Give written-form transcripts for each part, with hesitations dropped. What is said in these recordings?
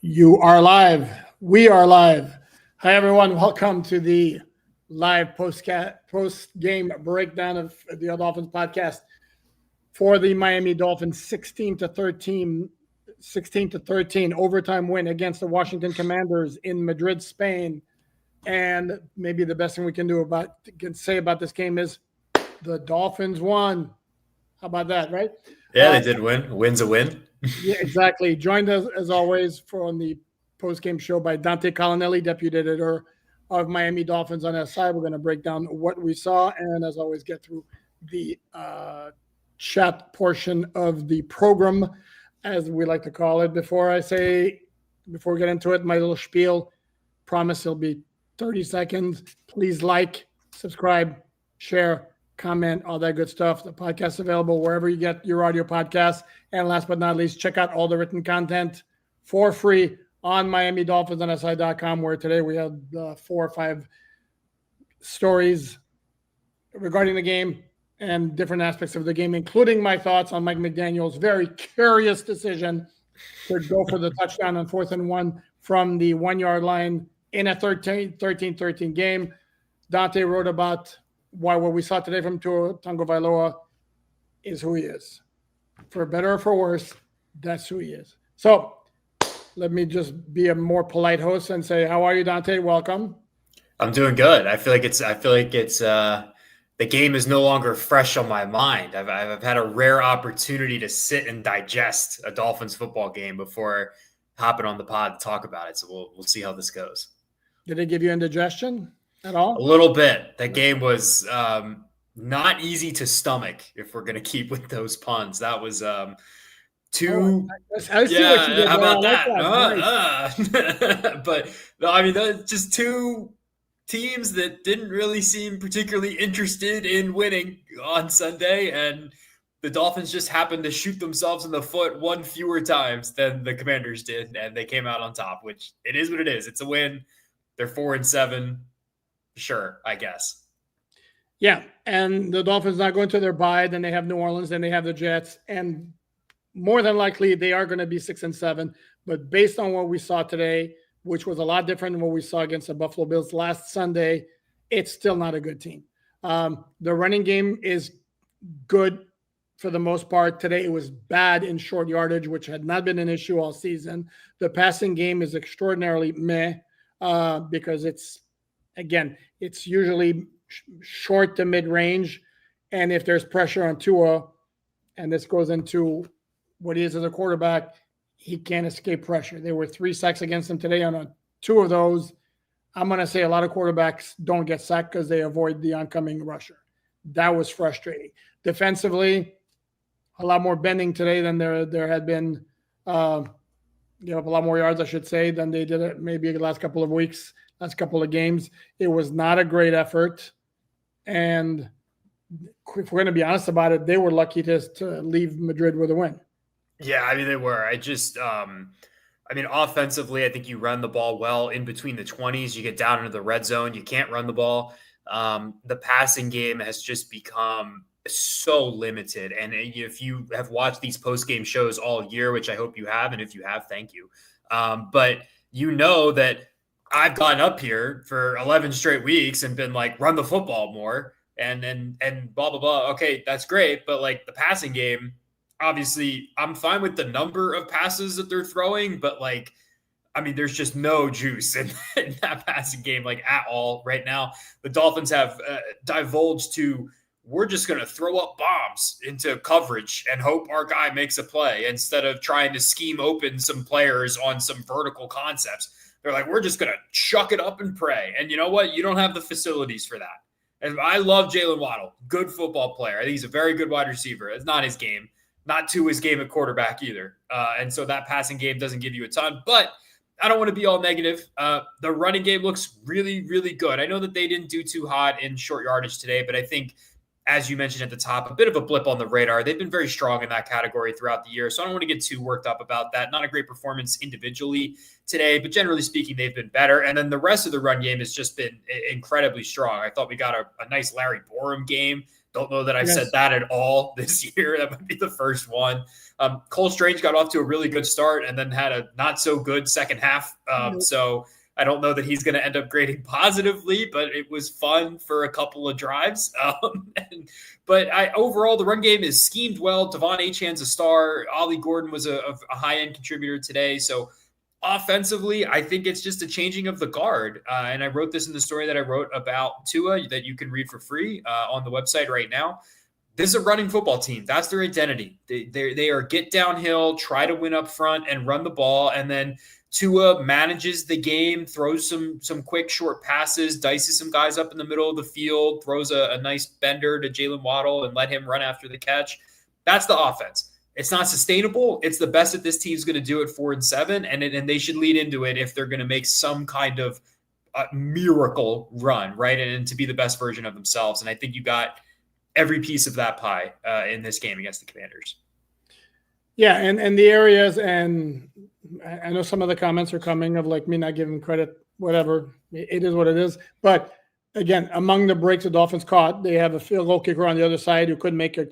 You are live. We are live. Hi, everyone. Welcome to the live post-game breakdown of the Dolphins podcast for the Miami Dolphins 16-13 overtime win against the Washington Commanders in Madrid, Spain. And maybe the best thing we can say about this game is the Dolphins won. How about that, right? Yeah, they did win. Win's a win. Yeah, exactly. Joined us as always on the post-game show by Dante, Collinelli, deputy editor of Miami Dolphins on SI. We're going to break down what we saw and, as always, get through the chat portion of the program, as we like to call it. Before we get into it, my little spiel, promise it'll be 30 seconds. Please like, subscribe, share, comment, all that good stuff. The podcast is available wherever you get your audio podcasts. And last but not least, check out all the written content for free on MiamiDolphinsOnSI.com, where today we had 4 or 5 stories regarding the game and different aspects of the game, including my thoughts on Mike McDaniel's very curious decision to go for the touchdown on 4th and 1 from the 1-yard line in a 13-13 game. Dante wrote about why what we saw today from Tua Tagovailoa is who he is. For better or for worse, that's who he is. So let me just be a more polite host and say, how are you, Dante? Welcome. I'm doing good. I feel like it's the game is no longer fresh on my mind. I've had a rare opportunity to sit and digest a Dolphins football game before hopping on the pod to talk about it. So we'll see how this goes. Did it give you indigestion at all? A little bit. That game was not easy to stomach, if we're going to keep with those puns. That was too. I see what you did. How about like that? But no, I mean, that's just two teams that didn't really seem particularly interested in winning on Sunday, and the Dolphins just happened to shoot themselves in the foot one fewer times than the Commanders did, and they came out on top, which it is what it is. It's a win. They're 4-7. Sure, I guess. Yeah, and the Dolphins not going to their bye. Then they have New Orleans. Then they have the Jets, and more than likely they are going to be 6-7. But based on what we saw today, which was a lot different than what we saw against the Buffalo Bills last Sunday, it's still not a good team. The running game is good for the most part. Today it was bad in short yardage, which had not been an issue all season. The passing game is extraordinarily meh because it's usually short to mid-range. And if there's pressure on Tua, and this goes into what he is as a quarterback, he can't escape pressure. There were 3 sacks against him today on 2 of those. I'm going to say a lot of quarterbacks don't get sacked because they avoid the oncoming rusher. That was frustrating. Defensively, a lot more bending today than there had been, a lot more yards, I should say, than they did it maybe the last couple of weeks. Last couple of games. It was not a great effort. And if we're going to be honest about it, they were lucky to leave Madrid with a win. Yeah, I mean, they were. Offensively, I think you run the ball well in between the 20s. You get down into the red zone. You can't run the ball. The passing game has just become so limited. And if you have watched these post-game shows all year, which I hope you have, and if you have, thank you. But you know that I've gone up here for 11 straight weeks and been like, run the football more and blah, blah, blah. Okay, that's great. But like the passing game, obviously I'm fine with the number of passes that they're throwing, but there's just no juice in that passing game, like at all right now. The Dolphins have divulged to, we're just going to throw up bombs into coverage and hope our guy makes a play instead of trying to scheme open some players on some vertical concepts. They're like, we're just going to chuck it up and pray. And you know what? You don't have the facilities for that. And I love Jalen Waddle. Good football player. I think he's a very good wide receiver. It's not his game. Not to his game at quarterback either. And so that passing game doesn't give you a ton. But I don't want to be all negative. The running game looks really, really good. I know that they didn't do too hot in short yardage today, but I think, as you mentioned at the top, a bit of a blip on the radar. They've been very strong in that category throughout the year, so I don't want to get too worked up about that. Not a great performance individually today, but generally speaking, they've been better. And then the rest of the run game has just been incredibly strong. I thought we got a nice Larry Borum game Don't know that I Yes. said that at all this year. That might be the first one. Cole Strange got off to a really good start and then had a not so good second half. So I don't know that he's going to end up grading positively, but it was fun for a couple of drives. But overall, the run game is schemed well. Devon Achane's a star. Ollie Gordon was a high-end contributor today. So offensively, I think it's just a changing of the guard. And I wrote this in the story that I wrote about Tua that you can read for free on the website right now. This is a running football team. That's their identity. They are get downhill, try to win up front, and run the ball. And then Tua manages the game, throws some quick short passes, dices some guys up in the middle of the field, throws a nice bender to Jalen Waddle and let him run after the catch. That's the offense. It's not sustainable. It's the best that this team's going to do at 4-7, and they should lead into it if they're going to make some kind of miracle run, right? And to be the best version of themselves. And I think you got every piece of that pie in this game against the Commanders. Yeah, and the areas, and I know some of the comments are coming of like me not giving credit, whatever. It is what it is. But again, among the breaks the Dolphins caught, they have a field goal kicker on the other side who couldn't make a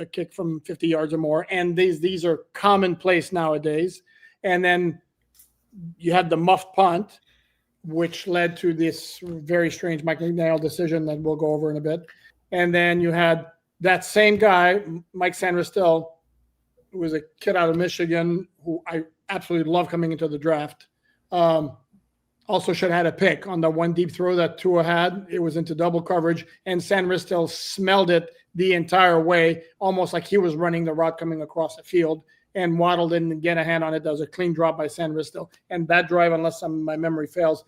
kick from 50 yards or more. And these are commonplace nowadays. And then you had the muffed punt, which led to this very strange Mike McDaniel decision that we'll go over in a bit. And then you had that same guy, Mike Sanderstil, who was a kid out of Michigan, who I absolutely love coming into the draft. Also should have had a pick on the one deep throw that Tua had. It was into double coverage, and Sanderstil smelled it the entire way, almost like he was running the route coming across the field, and Waddle didn't get a hand on it. That was a clean drop by Sanderstil. And that drive, unless my memory fails,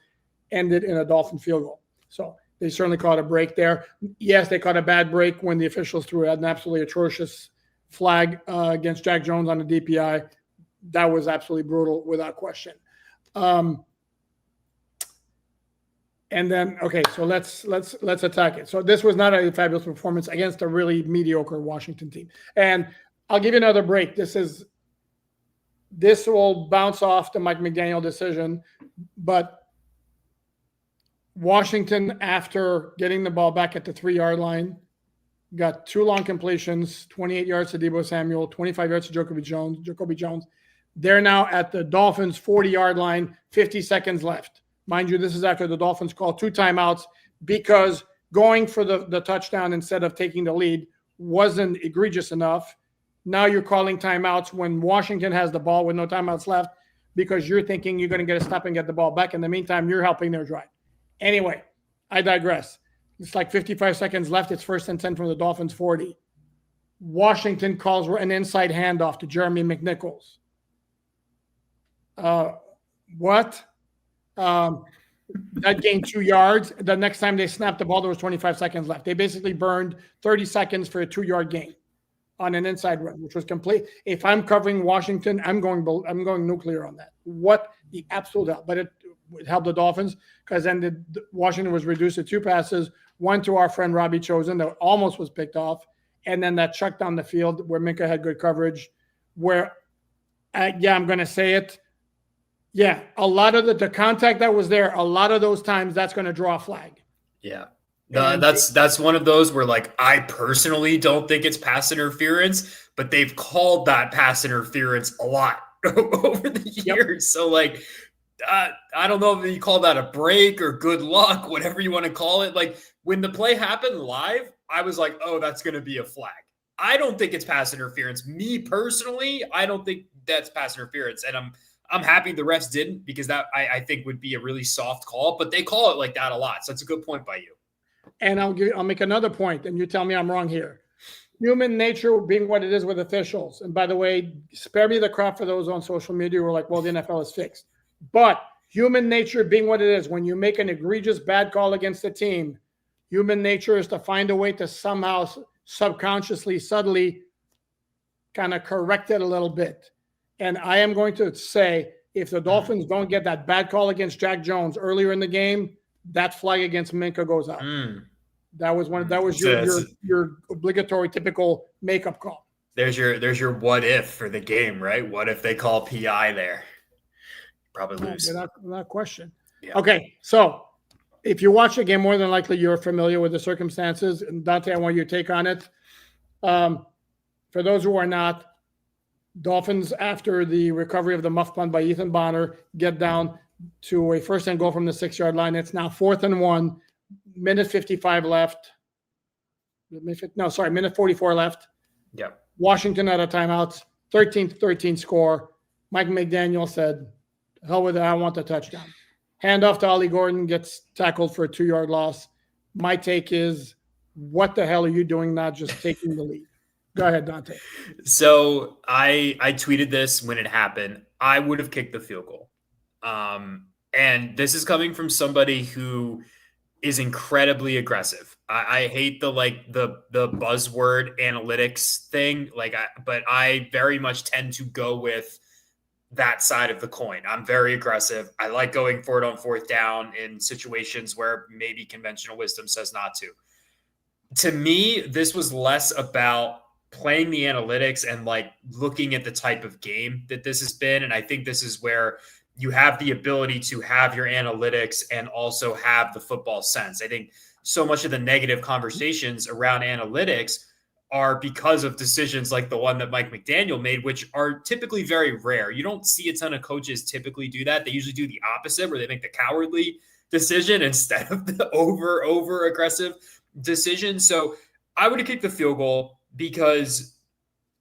ended in a Dolphin field goal. So they certainly caught a break there. Yes, they caught a bad break when the officials threw an absolutely atrocious flag against Jack Jones on the DPI. That was absolutely brutal without question. And then, okay, so let's attack it. So this was not a fabulous performance against a really mediocre Washington team. And I'll give you another break. This will bounce off the Mike McDaniel decision, but Washington, after getting the ball back at the 3-yard line, got 2 long completions, 28 yards to Deebo Samuel, 25 yards to Jacoby Jones. They're now at the Dolphins' 40-yard line, 50 seconds left. Mind you, this is after the Dolphins called 2 timeouts because going for the touchdown instead of taking the lead wasn't egregious enough. Now you're calling timeouts when Washington has the ball with no timeouts left because you're thinking you're going to get a stop and get the ball back. In the meantime, you're helping their drive. Anyway, I digress. It's like 55 seconds left. It's 1st and 10 from the Dolphins 40. Washington calls an inside handoff to Jeremy McNichols. What? That gained 2 yards. The next time they snapped the ball, there was 25 seconds left. They basically burned 30 seconds for a 2-yard gain on an inside run, which was complete. If I'm covering Washington, I'm going nuclear on that. What the absolute hell? But it helped the Dolphins because then Washington was reduced to 2 passes, one to our friend Robbie Chosen that almost was picked off, and then that chuck down the field where Minka had good coverage. Where, I'm going to say it. Yeah, a lot of the contact that was there, a lot of those times that's going to draw a flag. Yeah. That's one of those where, like, I personally don't think it's pass interference, but they've called that pass interference a lot over the years. Yep. So, like, I don't know if you call that a break or good luck, whatever you want to call it. Like, when the play happened live, I was like, oh, that's going to be a flag. I don't think it's pass interference. Me personally, I don't think that's pass interference. And I'm happy the refs didn't because that I think would be a really soft call, but they call it like that a lot. So it's a good point by you. And I'll make another point, and you tell me I'm wrong here. Human nature being what it is with officials. And by the way, spare me the crap for those on social media who are like, well, the NFL is fixed. But human nature being what it is, when you make an egregious bad call against a team, human nature is to find a way to somehow subconsciously, subtly kind of correct it a little bit. And I am going to say, if the Dolphins don't get that bad call against Jack Jones earlier in the game, that flag against Minka goes out. That was your obligatory, typical makeup call. There's your what if for the game, right? What if they call PI there? Probably lose. Without question. Yeah. Okay, so if you watch the game, more than likely you're familiar with the circumstances. And Dante, I want your take on it. For those who are not, Dolphins, after the recovery of the muff punt by Ethan Bonner, get down to a first and goal from the 6-yard line. It's now 4th and 1, minute 55 left. Minute 44 left. Yep. Washington out of timeouts, 13-13 score. Mike McDaniel said, hell with it, I want the touchdown. Handoff to Ollie Gordon, gets tackled for a 2-yard loss. My take is, what the hell are you doing not just taking the lead? Go ahead, Dante. So I tweeted this when it happened. I would have kicked the field goal. And this is coming from somebody who is incredibly aggressive. I hate the buzzword analytics thing. But I very much tend to go with that side of the coin. I'm very aggressive. I like going for it on 4th down in situations where maybe conventional wisdom says not to. To me, this was less about playing the analytics and looking at the type of game that this has been. And I think this is where you have the ability to have your analytics and also have the football sense. I think so much of the negative conversations around analytics are because of decisions like the one that Mike McDaniel made, which are typically very rare. You don't see a ton of coaches typically do that. They usually do the opposite, where they make the cowardly decision instead of the over aggressive decision. So I would have kicked the field goal because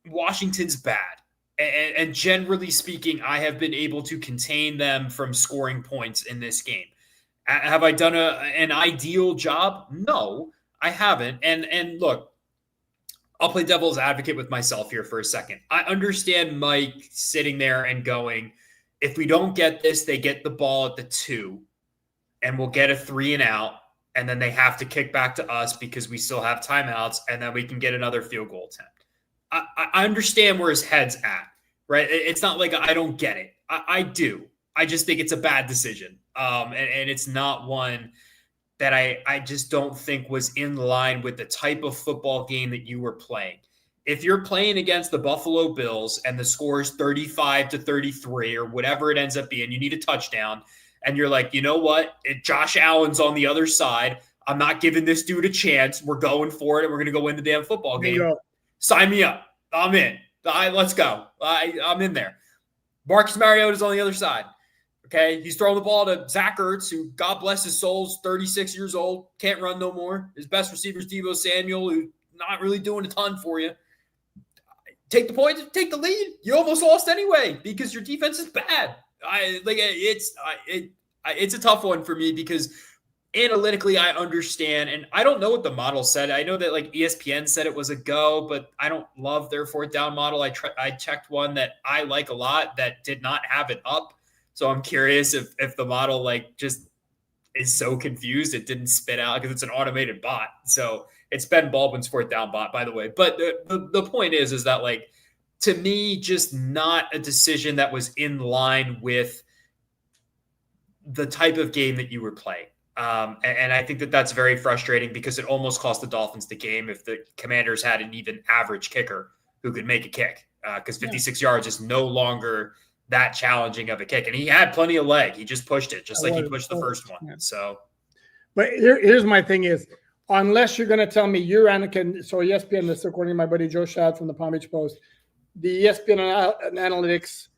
Washington's bad. And generally speaking, I have been able to contain them from scoring points in this game. Have I done an ideal job? No, I haven't. And look, I'll play devil's advocate with myself here for a second. I understand Mike sitting there and going, if we don't get this, they get the ball at the 2 and we'll get a 3 and out. And then they have to kick back to us because we still have timeouts, and then we can get another field goal attempt. I understand where his head's at, right? It's not like I don't get it. I do. I just think it's a bad decision. And it's not one that I just don't think was in line with the type of football game that you were playing. If you're playing against the Buffalo Bills and the score is 35-33 or whatever it ends up being, you need a touchdown. And you're like, you know what? Josh Allen's on the other side. I'm not giving this dude a chance. We're going for it, and we're going to go win the damn football game. Sign me up. I'm in. Let's go. I'm in there. Marcus Mariota's on the other side. Okay? He's throwing the ball to Zach Ertz, who, God bless his soul, is 36 years old, can't run no more. His best receiver is Deebo Samuel, who's not really doing a ton for you. Take the points, take the lead. You almost lost anyway because your defense is bad. It's a tough one for me because analytically I understand, and I don't know what the model said. I know that ESPN said it was a go, but I don't love their 4th down model. I checked one that I like a lot that did not have it up. So I'm curious if the model just is so confused it didn't spit out because it's an automated bot. So it's Ben Baldwin's 4th down bot, by the way. But the point is that to me, just not a decision that was in line with the type of game that you were playing. And I think that that's very frustrating because it almost cost the Dolphins the game if the Commanders had an even average kicker who could make a kick, because 56 yards is no longer that challenging of a kick. And he had plenty of leg. He just pushed it, just like he pushed the first one. Yeah. So, but here's my thing is, unless you're going to tell me you're Anakin, so ESPN, this according to my buddy Joe Schad from the Palm Beach Post, the ESPN analytics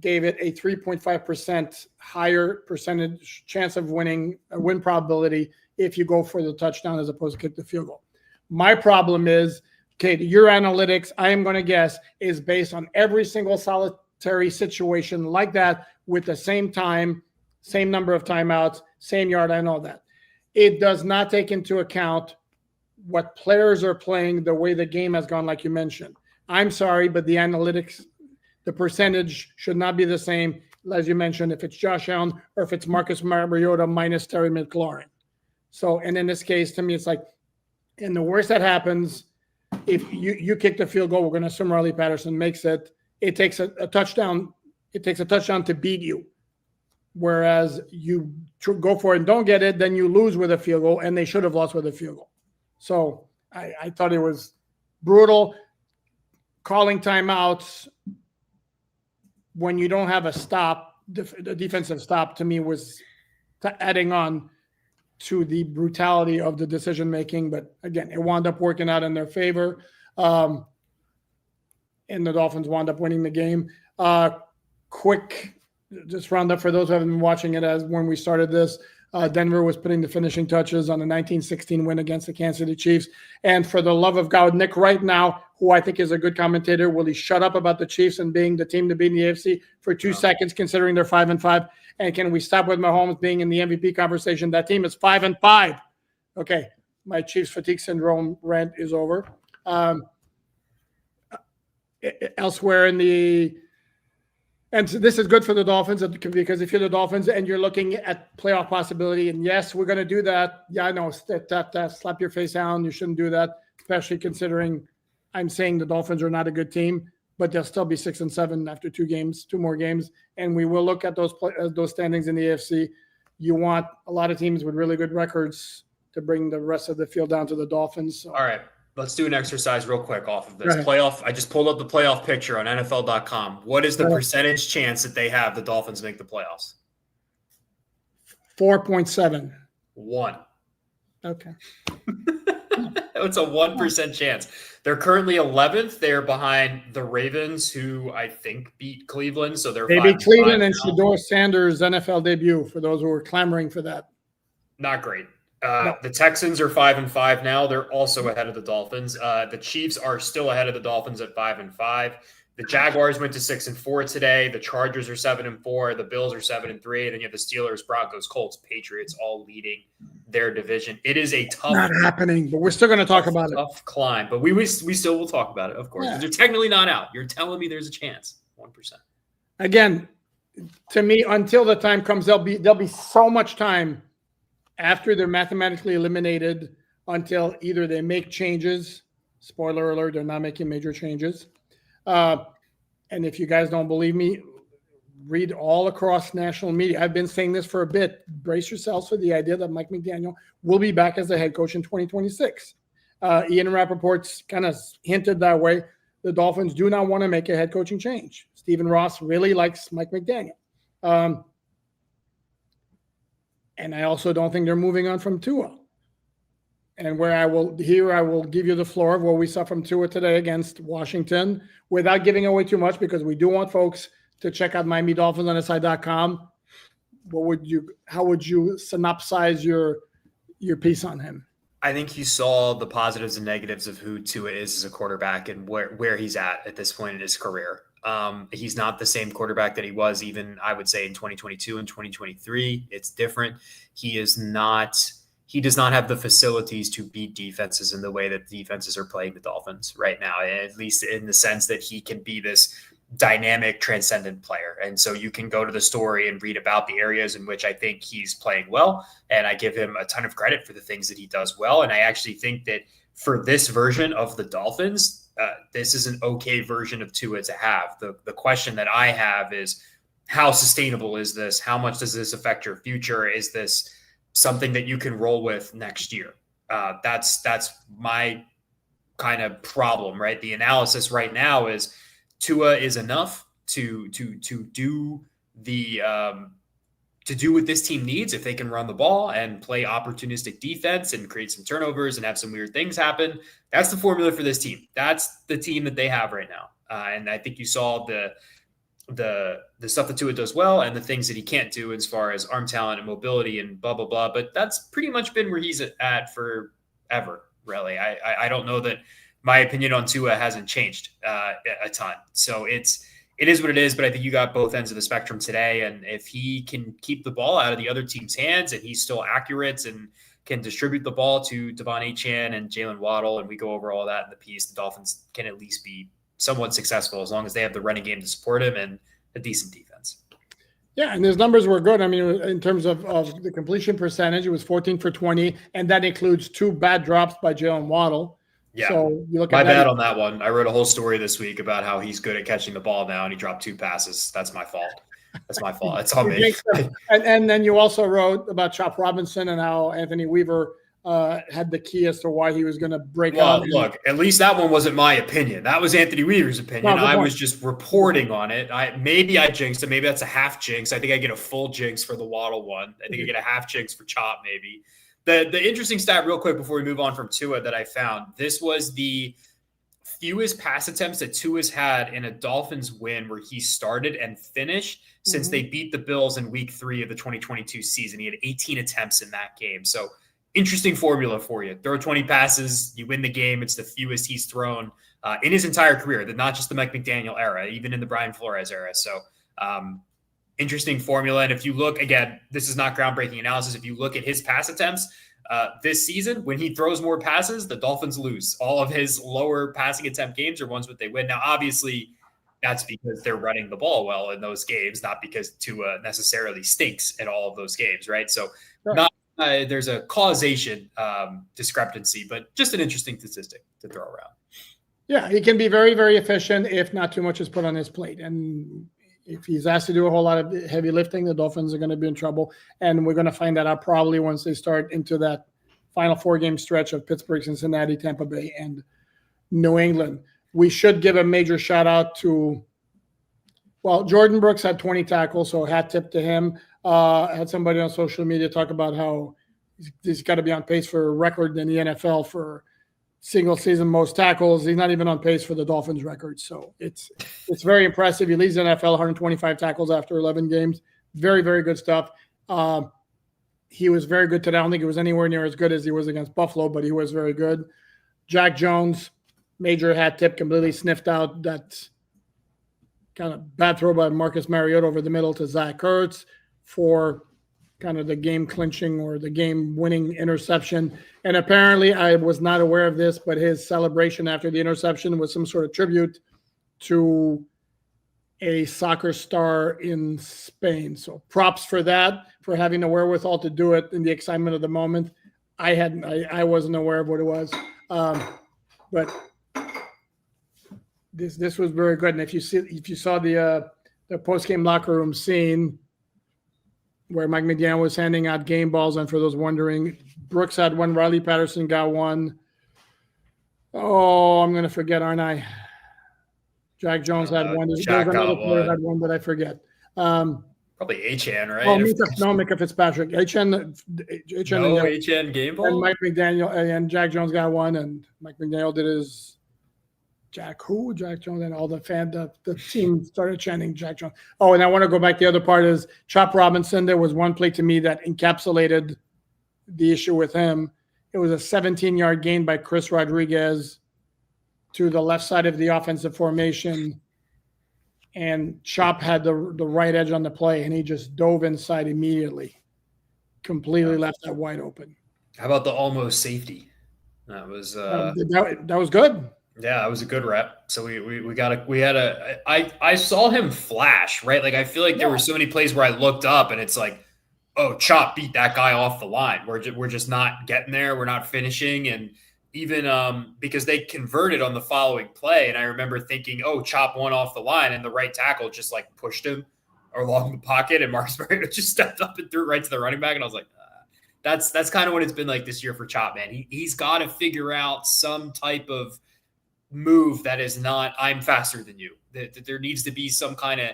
gave it a 3.5% higher percentage chance of winning, a win probability if you go for the touchdown as opposed to kick the field goal. My problem is, okay, your analytics, I am going to guess, is based on every single solitary situation like that with the same time, same number of timeouts, same yard, I know that. It does not take into account what players are playing, the way the game has gone, like you mentioned. I'm sorry, but the analytics, the percentage should not be the same, as you mentioned, if it's Josh Allen or if it's Marcus Mariota minus Terry McLaurin. So, and in this case, to me, it's and the worst that happens, if you kick the field goal, we're going to assume Riley Patterson makes it. It takes a touchdown. It takes a touchdown to beat you. Whereas you go for it and don't get it, then you lose with a field goal, and they should have lost with a field goal. So I thought it was brutal. Calling timeouts when you don't have a stop, the defensive stop, to me was adding on to the brutality of the decision making. But again, it wound up working out in their favor. And the Dolphins wound up winning the game. Quick, just round up for those who haven't been watching it as when we started this. Denver was putting the finishing touches on the 1916 win against the Kansas City Chiefs. And for the love of God, Nick, right now, who I think is a good commentator, will he shut up about the Chiefs and being the team to beat in the AFC for 2 seconds, considering they're 5-5? And can we stop with Mahomes being in the MVP conversation? That team is 5-5. Okay, my Chiefs fatigue syndrome rant is over. Elsewhere in the and so this is good for the Dolphins because if you're the Dolphins and you're looking at playoff possibility, and yes, we're going to do that. Yeah, I know. Slap your face down. You shouldn't do that, especially considering I'm saying the Dolphins are not a good team, but they'll still be 6-7 after 2 more games, and we will look at those standings in the AFC. You want a lot of teams with really good records to bring the rest of the field down to the Dolphins. So. All right. Let's do an exercise real quick off of this playoff. I just pulled up the playoff picture on NFL.com. What is the percentage chance that they have the Dolphins make the playoffs? 4.7. 1. Okay. It's a 1% chance. They're currently 11th. They're behind the Ravens, who I think beat Cleveland. So they're beat Cleveland and Shedeur Sanders' NFL debut, for those who were clamoring for that. Not great. No. The Texans are 5-5 now. They're also ahead of the Dolphins. The Chiefs are still ahead of the Dolphins at 5-5. The Jaguars went to 6-4 today. The Chargers are 7-4. The Bills are 7-3. And then you have the Steelers, Broncos, Colts, Patriots all leading their division. It is a tough, not happening, but we're still going to talk about it. Tough climb, but we still will talk about it, of course. They're technically not out. You're telling me there's a chance, 1%. Again, to me, until the time comes, there'll be so much time after they're mathematically eliminated until either they make changes. Spoiler alert, they're not making major changes. And if you guys don't believe me, read all across national media. I've been saying this for a bit. Brace yourselves for the idea that Mike McDaniel will be back as the head coach in 2026. Ian Rappaport's kind of hinted that way. The Dolphins do not want to make a head coaching change. Stephen Ross really likes Mike McDaniel. And I also don't think they're moving on from Tua. And I will give you the floor of what we saw from Tua today against Washington without giving away too much, because we do want folks to check out Miami Dolphins on SI.com. How would you synopsize your piece on him? I think you saw the positives and negatives of who Tua is as a quarterback and where he's at this point in his career. He's not the same quarterback that he was even, I would say, in 2022 and 2023. It's different. He does not have the facilities to beat defenses in the way that defenses are playing the Dolphins right now, at least in the sense that he can be this dynamic, transcendent player. And so you can go to the story and read about the areas in which I think he's playing well. And I give him a ton of credit for the things that he does well. And I actually think that for this version of the Dolphins, this is an okay version of Tua to have. The question that I have is, how sustainable is this? How much does this affect your future? Is this something that you can roll with next year? That's my kind of problem, right? The analysis right now is Tua is enough to do what this team needs if they can run the ball and play opportunistic defense and create some turnovers and have some weird things happen. That's the formula for this team. That's the team that they have right now. And I think you saw the stuff that Tua does well and the things that he can't do as far as arm talent and mobility and blah, blah, blah. But that's pretty much been where he's at forever, really. I don't know that my opinion on Tua hasn't changed a ton. So it is what it is, but I think you got both ends of the spectrum today. And if he can keep the ball out of the other team's hands and he's still accurate and can distribute the ball to Devon Achane and Jalen Waddle, and we go over all that in the piece, the Dolphins can at least be somewhat successful as long as they have the running game to support him and a decent defense. Yeah, and his numbers were good. I mean, in terms of the completion percentage, it was 14 for 20, and that includes 2 bad drops by Jalen Waddle. Yeah, so you look at my bad on that one. I wrote a whole story this week about how he's good at catching the ball now, and he dropped 2 passes. That's my fault. That's my fault. It's on me. And then you also wrote about Chop Robinson and how Anthony Weaver had the key as to why he was going to break out. Well, look, at least that one wasn't my opinion. That was Anthony Weaver's opinion. I was just reporting on it. Maybe I jinxed it. Maybe that's a half jinx. I think I get a full jinx for the Waddle one. I think I get a half jinx for Chop maybe. The interesting stat real quick before we move on from Tua that I found, this was the fewest pass attempts that Tua's had in a Dolphins win where he started and finished since they beat the Bills in week 3 of the 2022 season. He had 18 attempts in that game. So interesting formula for you. Throw 20 passes, you win the game. It's the fewest he's thrown in his entire career, not just the Mike McDaniel era, even in the Brian Flores era. So interesting formula. And if you look, again, this is not groundbreaking analysis. If you look at his pass attempts this season, when he throws more passes, the Dolphins lose. All of his lower passing attempt games are ones that they win. Now, obviously, that's because they're running the ball well in those games, not because Tua necessarily stinks at all of those games, right? So there's a causation discrepancy, but just an interesting statistic to throw around. Yeah, he can be very, very efficient if not too much is put on his plate. And if he's asked to do a whole lot of heavy lifting, the Dolphins are going to be in trouble. And we're going to find that out probably once they start into that final 4-game stretch of Pittsburgh, Cincinnati, Tampa Bay, and New England. We should give a major shout out to, Jordan Brooks had 20 tackles, so hat tip to him. I had somebody on social media talk about how he's got to be on pace for a record in the NFL for single season most tackles. He's not even on pace for the Dolphins record. So it's very impressive. He leads the NFL 125 tackles after 11 games. Very, very good stuff. He was very good today. I don't think he was anywhere near as good as he was against Buffalo, but he was very good. Jack Jones, major hat tip, completely sniffed out that kind of bad throw by Marcus Mariota over the middle to Zach Ertz for kind of the game clinching or the game winning interception. And apparently I was not aware of this, but his celebration after the interception was some sort of tribute to a soccer star in Spain. So props for that, for having the wherewithal to do it in the excitement of the moment. I wasn't aware of what it was. But this was very good. And if you saw the post-game locker room scene where Mike McDaniel was handing out game balls, and for those wondering, Brooks had one, Riley Patterson got one. Oh, I'm going to forget, aren't I? Jack Jones had one. There's another player had one, but I forget. Probably H.N., right? Micah Fitzpatrick. H.N. H.N. game ball? And Mike McDaniel and Jack Jones got one, and Mike McDaniel did his Jack Jones, and all the team started chanting Jack Jones. Oh, and I want to go back. The other part is Chop Robinson. There was one play to me that encapsulated the issue with him. It was a 17-yard gain by Chris Rodriguez to the left side of the offensive formation, and Chop had the right edge on the play, and he just dove inside immediately, completely left that wide open. How about the almost safety? That was that was good. Yeah, it was a good rep. So I saw him flash, right? Like I feel like there were so many plays where I looked up and it's like, oh, Chop beat that guy off the line. We're just not getting there. We're not finishing. And even because they converted on the following play, and I remember thinking, oh, Chop won off the line, and the right tackle just like pushed him along the pocket, and Marcus Mariota just stepped up and threw it right to the running back. And I was like, that's kind of what it's been like this year for Chop, man. He's got to figure out some type of move that is not I'm faster than you. That there needs to be some kind of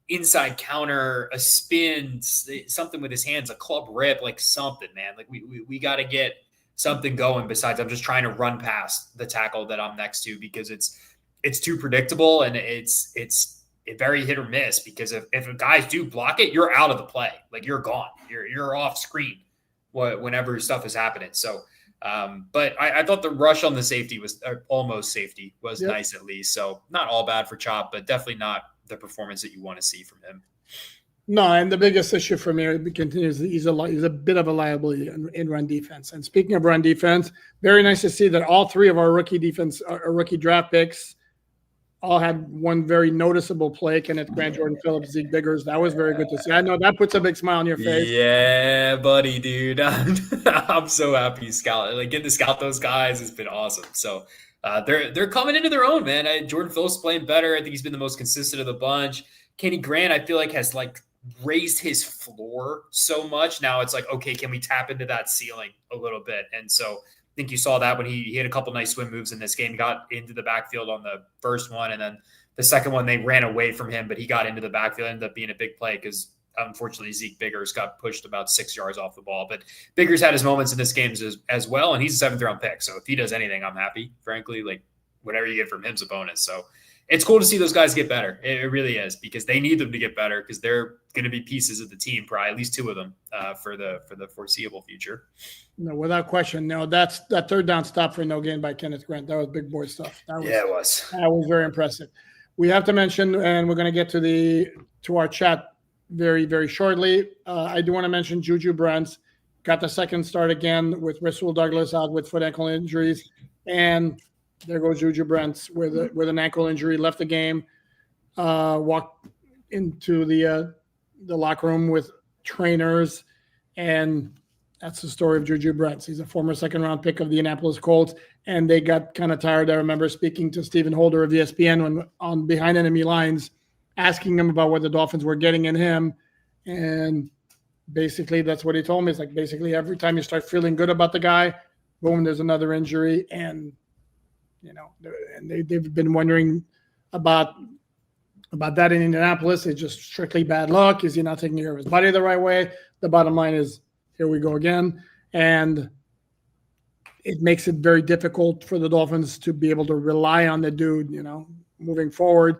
inside counter, a spin, something with his hands, a club rip, like something, man. Like we got to get something going besides I'm just trying to run past the tackle that I'm next to, because it's too predictable, and it's very hit or miss, because if guys do block it, you're out of the play. Like you're gone. You're off screen whenever stuff is happening. So but I thought the rush on the safety was almost safety was nice at least. So not all bad for Chop, but definitely not the performance that you want to see from him. No, and the biggest issue for me continues. He's a bit of a liability in run defense. And speaking of run defense, very nice to see that all three of our rookie draft picks all had one very noticeable play. Kenneth Grant, Jordan Phillips, Zeke Biggers. That was very good to see. I know that puts a big smile on your face. Yeah, buddy, dude. I'm so happy you scout. Like getting to scout those guys has been awesome. So they're coming into their own, man. Jordan Phillips playing better. I think he's been the most consistent of the bunch. Kenny Grant, I feel like, has like raised his floor so much. Now it's like, okay, can we tap into that ceiling a little bit? And so I think you saw that when he had a couple nice swim moves in this game, got into the backfield on the first one. And then the second one, they ran away from him, but he got into the backfield, ended up being a big play because unfortunately Zeke Biggers got pushed about 6 yards off the ball. But Biggers had his moments in this game as well, and he's a 7th round pick. So if he does anything, I'm happy, frankly. Like, whatever you get from him's a bonus. So it's cool to see those guys get better. It really is, because they need them to get better, because they're going to be pieces of the team, probably at least 2 of them for the foreseeable future. No, without question. No, that 3rd down stop for no gain by Kenneth Grant. That was big boy stuff. It was. That was very impressive. We have to mention, and we're going to get to our chat very, very shortly. I do want to mention Juju Brents got the 2nd start again with Rasul Douglas out with foot ankle injuries, and there goes Juju Brents with an ankle injury, left the game, walked into the locker room with trainers, and that's the story of Juju Brents. He's a former 2nd round pick of the Indianapolis Colts, and they got kind of tired. I remember speaking to Stephen Holder of ESPN when on Behind Enemy Lines, asking him about what the Dolphins were getting in him, and basically that's what he told me. It's like, basically every time you start feeling good about the guy, boom, there's another injury, and and they've been wondering about that in Indianapolis. It's just strictly bad luck. Is he not taking care of his body the right way? The bottom line is, here we go again. And it makes it very difficult for the Dolphins to be able to rely on the dude, moving forward.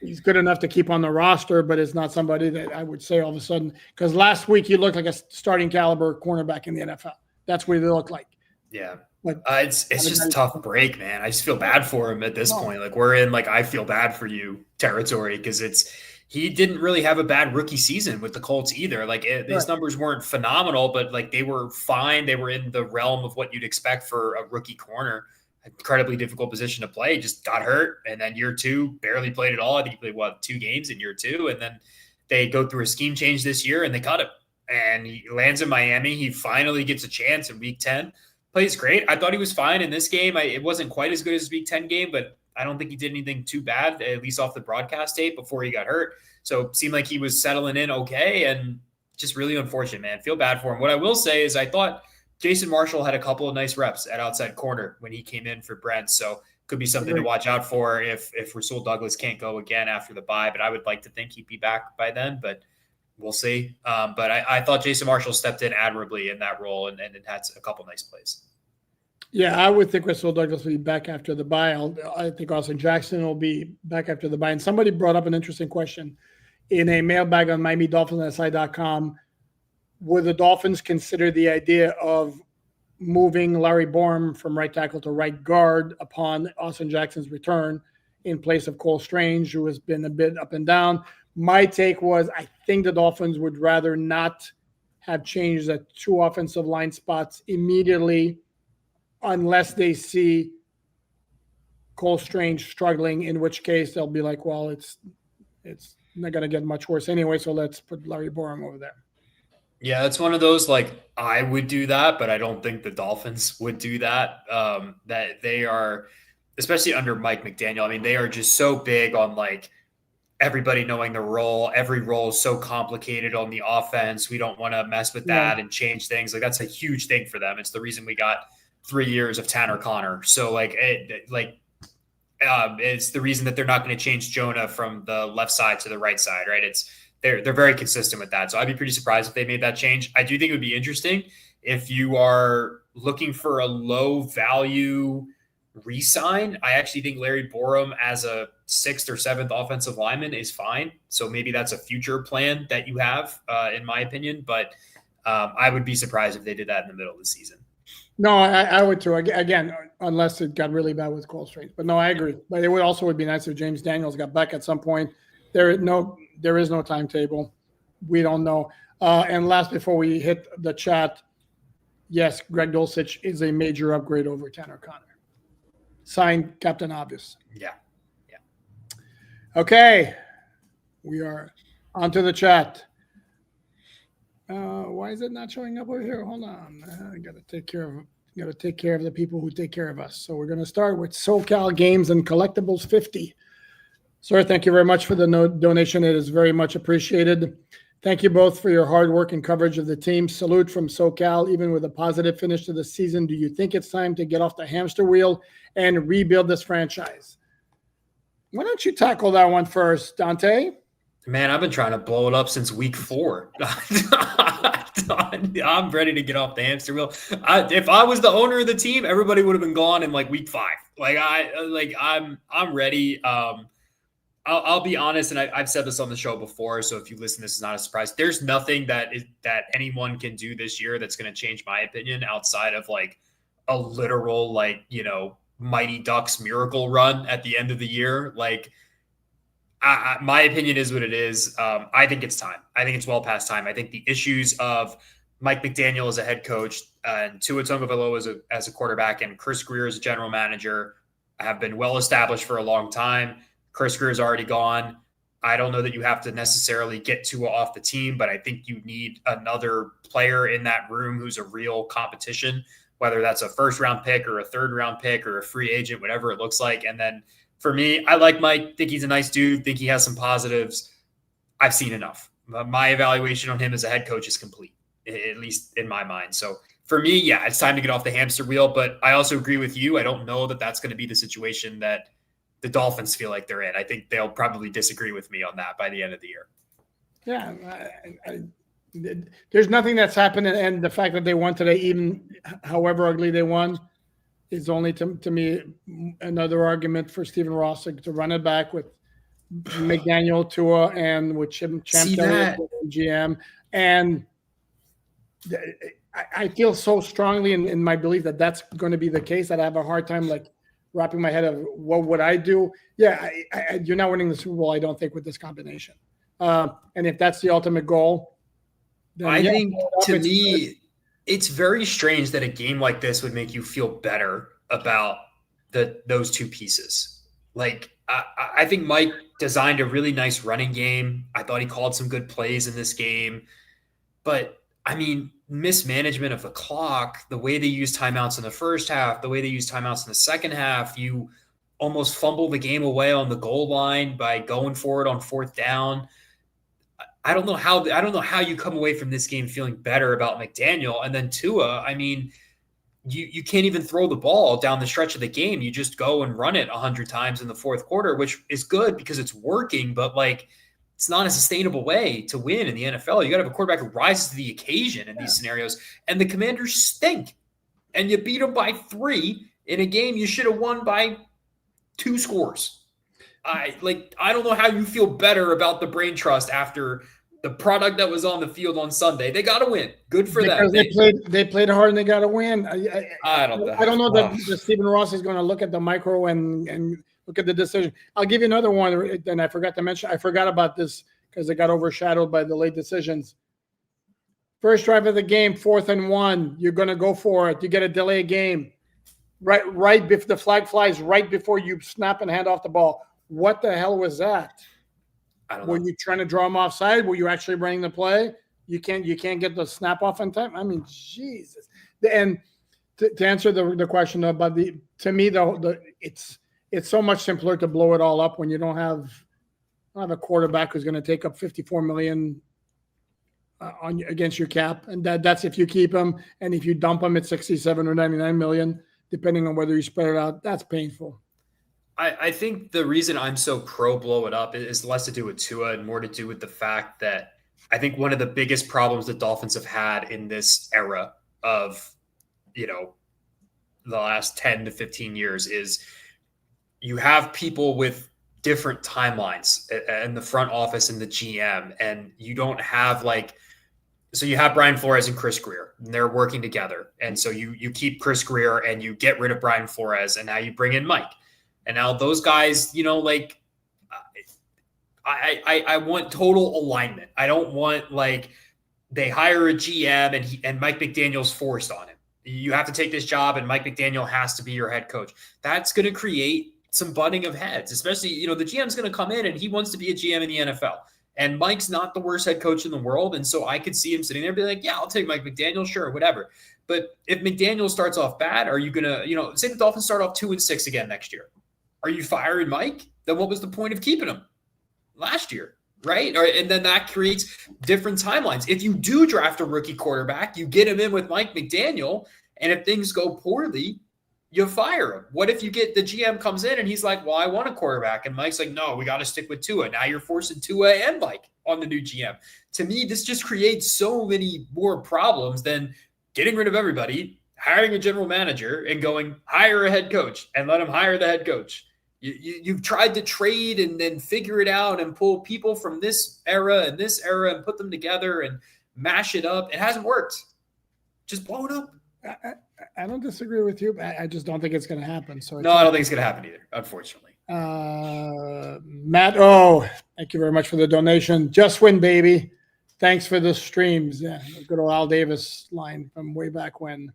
He's good enough to keep on the roster, but it's not somebody that I would say all of a sudden, because last week he looked like a starting caliber cornerback in the NFL. That's what he looked like. Yeah. It's just a tough break, man. I just feel bad for him at this point. Like, we're in I feel bad for you territory, because he didn't really have a bad rookie season with the Colts either. His numbers weren't phenomenal, but they were fine. They were in the realm of what you'd expect for a rookie corner. Incredibly difficult position to play. Just got hurt, and then year 2 barely played at all. I think he played 2 games in year 2, and then they go through a scheme change this year and they cut him. And he lands in Miami. He finally gets a chance in Week 10. Plays great. I thought he was fine in this game. It wasn't quite as good as his Week 10 game, but I don't think he did anything too bad, at least off the broadcast tape, before he got hurt. So it seemed like he was settling in okay, and just really unfortunate, man. Feel bad for him. What I will say is I thought Jason Marshall had a couple of nice reps at outside corner when he came in for Brent. So could be something to watch out for if Rasul Douglas can't go again after the bye. But I would like to think he'd be back by then, but we'll see. But I thought Jason Marshall stepped in admirably in that role and it had a couple nice plays. Yeah, I would think Rasul Douglas will be back after the bye. I think Austin Jackson will be back after the bye. And somebody brought up an interesting question in a mailbag on MiamiDolphins.com. Would the Dolphins consider the idea of moving Larry Borom from right tackle to right guard upon Austin Jackson's return in place of Cole Strange, who has been a bit up and down? My take was I think the Dolphins would rather not have changed the 2 offensive line spots immediately unless they see Cole Strange struggling, in which case they'll be like, well, it's not going to get much worse anyway, so let's put Larry Borom over there. Yeah, it's one of those, I would do that, but I don't think the Dolphins would do that. That they are, especially under Mike McDaniel, I mean, they are just so big on everybody knowing the role. Every role is so complicated on the offense. We don't want to mess with that and change things. That's a huge thing for them. It's the reason we got 3 years of Tanner Connor. So it's the reason that they're not going to change Jonah from the left side to the right side, right? They're very consistent with that. So I'd be pretty surprised if they made that change. I do think it would be interesting if you are looking for a low value re-sign. I actually think Larry Borom as a 6th or 7th offensive lineman is fine. So maybe that's a future plan that you have, in my opinion. But I would be surprised if they did that in the middle of the season. No, I would too. Again, unless it got really bad with Cole Strange. But no, I agree. But it would be nice if James Daniels got back at some point. There is no timetable. We don't know. And last, before we hit the chat, yes, Greg Dulcich is a major upgrade over Tanner Connor. Signed, Captain Obvious. Yeah. Okay, we are onto the chat. Why is it not showing up over here? Hold on. I got to take care of the people who take care of us. So we're going to start with SoCal Games and Collectibles 50. Sir, thank you very much for the donation. It is very much appreciated. Thank you both for your hard work and coverage of the team. Salute from SoCal. Even with a positive finish to the season, do you think it's time to get off the hamster wheel and rebuild this franchise? Why don't you tackle that one first, Dante? Man, I've been trying to blow it up since week 4. I'm ready to get off the hamster wheel. If I was the owner of the team, everybody would have been gone in like week 5. I'm ready. I'll be honest, and I've said this on the show before, so if you listen, this is not a surprise. There's nothing that anyone can do this year that's going to change my opinion outside of like a literal Mighty Ducks miracle run at the end of the year. Like, my opinion is what it is. I think it's time. I think it's well past time. I think the issues of Mike McDaniel as a head coach and Tua Tagovailoa as a quarterback and Chris Grier as a general manager have been well established for a long time. Chris Grier is already gone. I don't know that you have to necessarily get Tua off the team, but I think you need another player in that room who's a real competition, whether that's a first-round pick or a third-round pick or a free agent, whatever it looks like. And then for me, I like Mike, think he's a nice dude, think he has some positives. I've seen enough. My evaluation on him as a head coach is complete, at least in my mind. So for me, yeah, it's time to get off the hamster wheel. But I also agree with you. I don't know that that's going to be the situation that the Dolphins feel like they're in. I think they'll probably disagree with me on that by the end of the year. Yeah. There's nothing that's happened. And the fact that they won today, even however ugly they won, is only to me another argument for Stephen Ross to run it back with McDaniel, Tua, and with Champ GM. And I feel so strongly in my belief that that's going to be the case that I have a hard time like wrapping my head of what would I do. Yeah, you're not winning the Super Bowl, I don't think, with this combination. And if that's the ultimate goal, then I think to me, it's very strange that a game like this would make you feel better about those two pieces. Like, I think Mike designed a really nice running game. I thought he called some good plays in this game. But, I mean, mismanagement of the clock, the way they use timeouts in the first half, the way they use timeouts in the second half, you almost fumble the game away on the goal line by going for it on 4th down. I don't know how you come away from this game feeling better about McDaniel. And then Tua, I mean, you can't even throw the ball down the stretch of the game. You just go and run it 100 times in the 4th quarter, which is good because it's working, but like it's not a sustainable way to win in the NFL. You got to have a quarterback who rises to the occasion in these scenarios. And the Commanders stink. And you beat them by 3 in a game you should have won by 2 scores. I don't know how you feel better about the brain trust after the product that was on the field on Sunday. They got to win. Good for them. They played hard and they got to win. I don't know that Stephen Ross is going to look at the micro and look at the decision. I'll give you another one, and I forgot to mention. I forgot about this because it got overshadowed by the late decisions. First drive of the game, 4th and 1. You're going to go for it. You get a delay game. Right before the flag flies, right before you snap and hand off the ball. What the hell was that? I don't know. Were you trying to draw him offside? Were you actually running the play? You can't get the snap off in time. I mean, Jesus. And to answer the question about to me though, it's so much simpler to blow it all up when you don't have a quarterback who's going to take up $54 million against your cap, and that's if you keep him, and if you dump him at 67 or 99 million, depending on whether you spread it out, that's painful. I think the reason I'm so pro blow it up is less to do with Tua and more to do with the fact that I think one of the biggest problems the Dolphins have had in this era of, the last 10 to 15 years is you have people with different timelines in the front office and the GM, and you don't have so you have Brian Flores and Chris Grier, and they're working together. And so you keep Chris Grier and you get rid of Brian Flores, and now you bring in Mike. And now those guys, I want total alignment. I don't want they hire a GM and Mike McDaniel's forced on him. You have to take this job and Mike McDaniel has to be your head coach. That's going to create some butting of heads, especially, the GM's going to come in and he wants to be a GM in the NFL. And Mike's not the worst head coach in the world. And so I could see him sitting there and be like, yeah, I'll take Mike McDaniel. Sure, whatever. But if McDaniel starts off bad, are you going to, say the Dolphins start off 2-6 again next year? Are you firing Mike? Then what was the point of keeping him last year, right? And then that creates different timelines. If you do draft a rookie quarterback, you get him in with Mike McDaniel, and if things go poorly, you fire him. What if you get the GM comes in and he's like, well, I want a quarterback. And Mike's like, no, we got to stick with Tua. Now you're forcing Tua and Mike on the new GM. To me, this just creates so many more problems than getting rid of everybody, hiring a general manager and going hire a head coach and let him hire the head coach. You've tried to trade and then figure it out and pull people from this era and put them together and mash it up. It hasn't worked. Just blow it up. I don't disagree with you, but I just don't think it's going to happen. So no, I don't think it's going to happen either, unfortunately. Matt, thank you very much for the donation. Just win, baby. Thanks for the streams. Yeah, good old Al Davis line from way back when.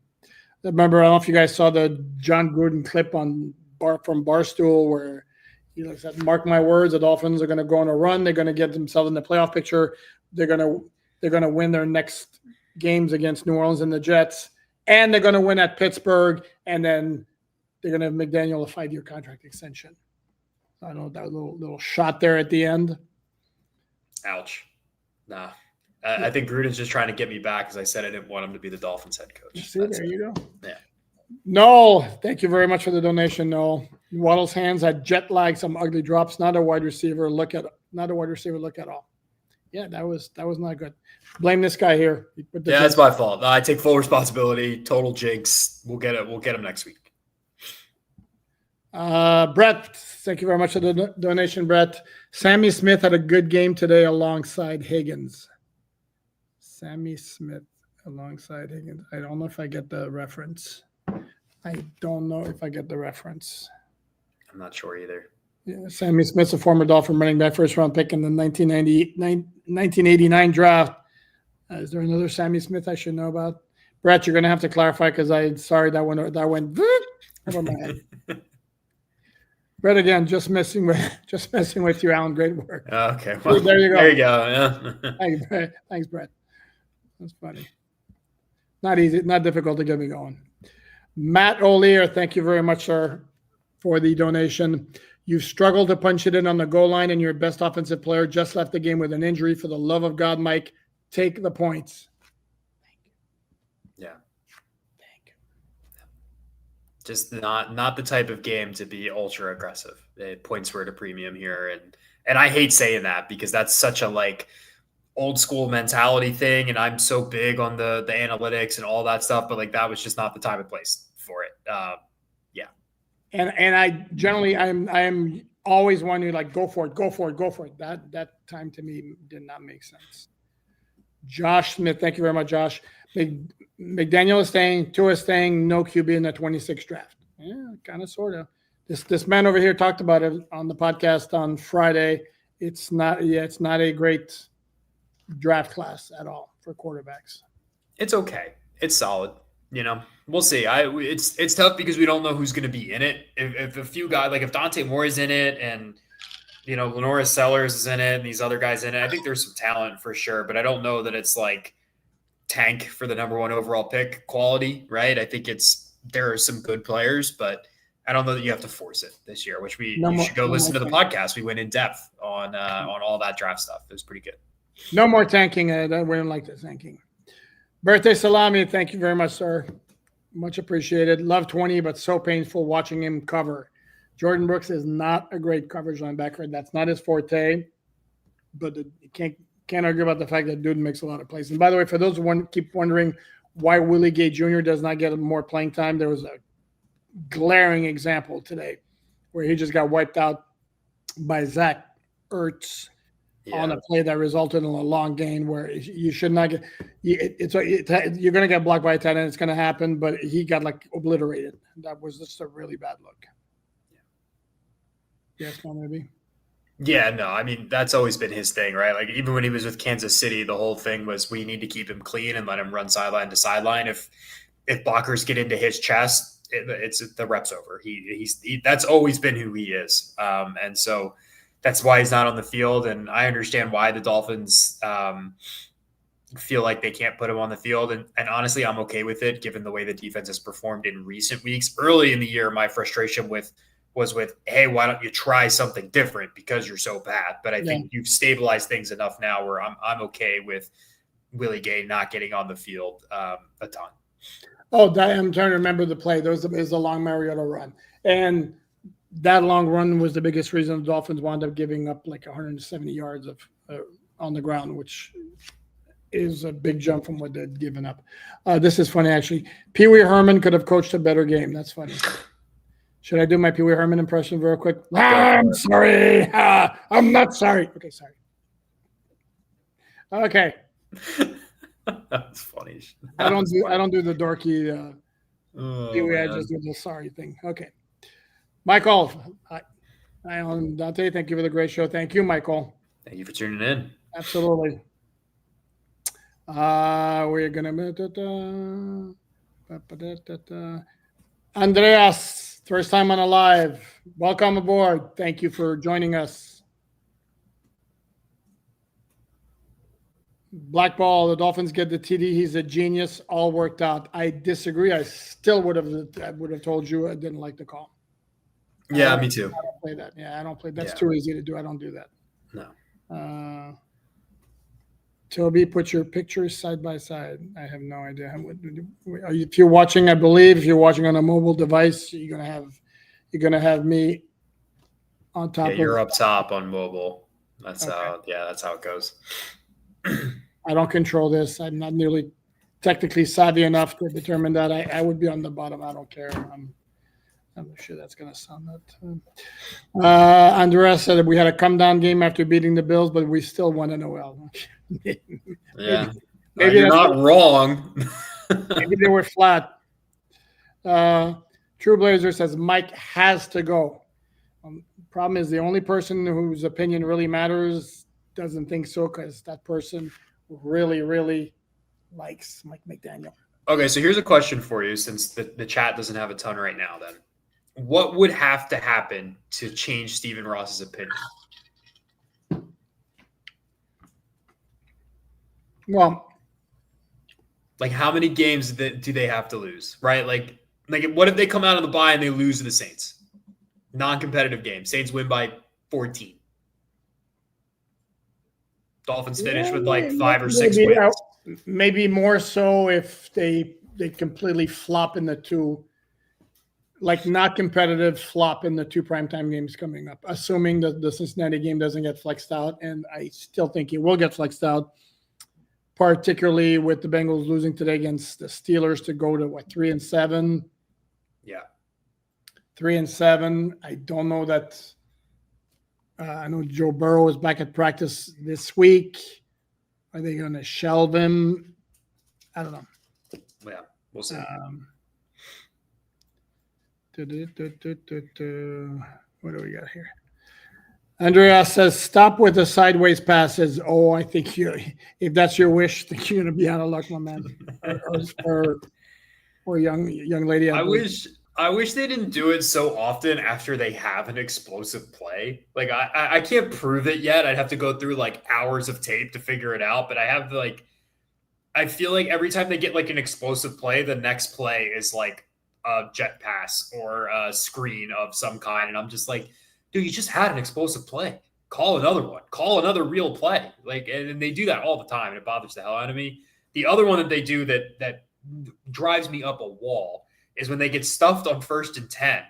Remember, I don't know if you guys saw the John Gruden clip from Barstool where he looks at, mark my words, the Dolphins are going to go on a run. They're going to get themselves in the playoff picture. They're going to win their next games against New Orleans and the Jets. And they're going to win at Pittsburgh, and then they're going to have McDaniel a 5-year contract extension. So I know that little shot there at the end. Ouch. Nah. I think Gruden's just trying to get me back because I said I didn't want him to be the Dolphins head coach. See, there you go. Yeah. No, thank you very much for the donation. No, Waddle's hands had jet lag, some ugly drops. Not a wide receiver look at all. Yeah, that was not good. Blame this guy here. Yeah, it's my fault. I take full responsibility. Total jinx. We'll get him next week. Brett, thank you very much for the donation, Brett. Sammy Smith had a good game today alongside Higgins. Sammy Smith alongside Higgins. I don't know if I get the reference. I'm not sure either. Yeah, Sammy Smith's a former Dolphin running back, first-round pick in the 1989 draft. Is there another Sammy Smith I should know about? Brett, you're going to have to clarify because that went over my head. Brett, again, just messing with you, Alan. Great work. Okay, well, there you go. There you go. Yeah. Thanks, Brett. That's funny. Not easy, not difficult to get me going. Matt O'Lear, thank you very much, sir, for the donation. You've struggled to punch it in on the goal line, and your best offensive player just left the game with an injury. For the love of God, Mike, take the points. Yeah. Thank you. Just not the type of game to be ultra aggressive. Points were at a premium here, and I hate saying that because that's such a old school mentality thing, and I'm so big on the analytics and all that stuff, but that was just not the time and place for it. Yeah. And I generally I am always one who go for it. That time to me did not make sense. Josh Smith, thank you very much, Josh. McDaniel is staying, Tua is staying, no QB in the 26th draft. Yeah, kind of, sort of. This man over here talked about it on the podcast on Friday. It's not a great draft class at all for quarterbacks. It's okay. It's solid. We'll see. It's tough because we don't know who's going to be in it. If a few guys, if Dante Moore is in it and, Lenora Sellers is in it and these other guys in it, I think there's some talent for sure, but I don't know that it's tank for the number 1 overall pick quality, right? I think there are some good players, but I don't know that you have to force it this year, which you should go listen to the podcast. We went in depth on all that draft stuff. It was pretty good. No more tanking. We don't like the tanking. Birthday Salami, thank you very much, sir. Much appreciated. Love 20, but so painful watching him cover. Jordan Brooks is not a great coverage linebacker. That's not his forte, but you can't argue about the fact that dude makes a lot of plays. And by the way, for those who keep wondering why Willie Gay Jr. does not get more playing time, there was a glaring example today where he just got wiped out by Zach Ertz. Yeah. On a play that resulted in a long gain where you should not get you're going to get blocked by a tight end. It's going to happen, but he got obliterated. That was just a really bad look. Yeah. Yes, no, maybe. Yeah, no, I mean, that's always been his thing, right? Even when he was with Kansas City, the whole thing was we need to keep him clean and let him run sideline to sideline. If blockers get into his chest, it's the rep's over. He's that's always been who he is. And so that's why he's not on the field. And I understand why the Dolphins feel like they can't put him on the field. And honestly, I'm okay with it, given the way the defense has performed in recent weeks. Early in the year, my frustration was with, hey, why don't you try something different because you're so bad? But I think you've stabilized things enough now where I'm okay with Willie Gay not getting on the field a ton. I'm trying to remember the play. There was a long Mariota run. And that long run was the biggest reason the Dolphins wound up giving up like 170 yards of on the ground, which is a big jump from what they'd given up. This is funny, actually. Pee Wee Herman could have coached a better game. That's funny. Should I do my Pee Wee Herman impression real quick? I'm sorry. I'm not sorry. Okay, sorry. Okay. That's funny. I don't do the dorky Pee Wee. I Man. just do the sorry thing. Okay. Michael. Hi, Alain, Dante. Thank you for the great show. Thank you, Michael. Thank you for tuning in. Absolutely. We're gonna Andreas, first time on a live. Welcome aboard. Thank you for joining us. Black ball, the Dolphins get the TD. He's a genius. All worked out. I disagree. I still would have told you I didn't like the call. Yeah, me too. I don't play that. Yeah, I don't play. That's too easy to do. I don't do that. No. Toby, put your pictures side by side. I have no idea. If you're watching, I believe, if you're watching on a mobile device, you're gonna have me on top. Yeah, you're up top on mobile. That's how it goes. I don't control this. I'm not nearly technically savvy enough to determine that. I would be on the bottom. I don't care. I'm sure that's going to sound that. Andres said that we had a come down game after beating the Bills, but we still won an OL. Yeah. Maybe you're not wrong. Maybe they were flat. True Blazer says Mike has to go. Problem is the only person whose opinion really matters doesn't think so, because that person really, really likes Mike McDaniel. Okay, so here's a question for you, since the chat doesn't have a ton right now then. What would have to happen to change Stephen Ross's opinion? Well, like how many games do they have to lose, right? Like what if they come out of the bye and they lose to the Saints? Non-competitive game. Saints win by 14. Dolphins finish with like 5 or 6 wins. Maybe more so if they completely flop in the two, like not competitive flop in the 2 primetime games coming up, assuming that the Cincinnati game doesn't get flexed out. And I still think it will get flexed out, particularly with the Bengals losing today against the Steelers to go to 3-7. Yeah. 3-7. I don't know that. I know Joe Burrow is back at practice this week. Are they going to shelve him? I don't know. Yeah, we'll see. What do we got here? Andrea says, stop with the sideways passes. Oh, I think if that's your wish, I think you're going to be out of luck, my man. or young lady. I wish they didn't do it so often after they have an explosive play. Like I can't prove it yet. I'd have to go through like hours of tape to figure it out. But I feel like every time they get like an explosive play, the next play is like a jet pass or a screen of some kind. And I'm just like, dude, you just had an explosive play. Call another one. Call another real play. Like, and they do that all the time, and it bothers the hell out of me. The other one that they do that drives me up a wall is when they get stuffed on 1st and 10,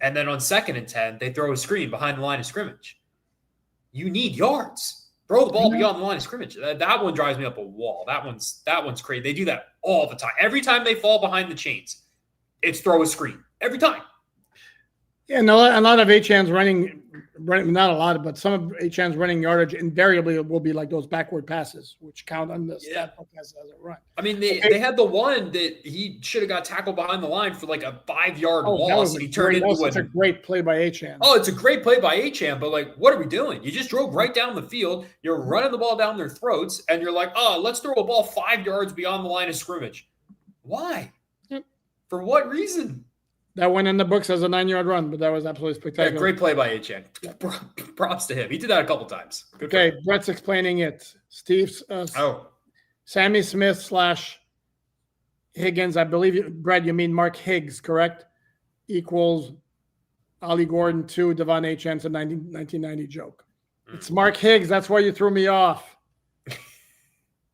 and then on 2nd and 10, they throw a screen behind the line of scrimmage. You need yards. Throw the ball beyond the line of scrimmage. That one drives me up a wall. That one's crazy. They do that all the time. Every time they fall behind the chains, it's throw a screen. Every time. Yeah, and a lot of H-Han's running, not a lot, but some of H-Han's running yardage invariably will be like those backward passes, which count on the stat book as a run. I mean, they had the one that he should have got tackled behind the line for like a 5-yard loss, and he turned into a great play by H-Han. Oh, it's a great play by H-Han, but like, what are we doing? You just drove right down the field. You're running the ball down their throats, and you're like, oh, let's throw a ball 5 yards beyond the line of scrimmage. Why? Yep. For what reason? That went in the books as a 9-yard run, but that was absolutely spectacular. Yeah, great play by H-Han. Props to him. He did that a couple times. Okay, Brett's explaining it. Steve's Sammy Smith / Higgins. I believe, Brett, you mean Mark Higgs, correct? Equals Ollie Gordon to Devon H-Han's a 1990 joke. It's Mark Higgs. That's why you threw me off.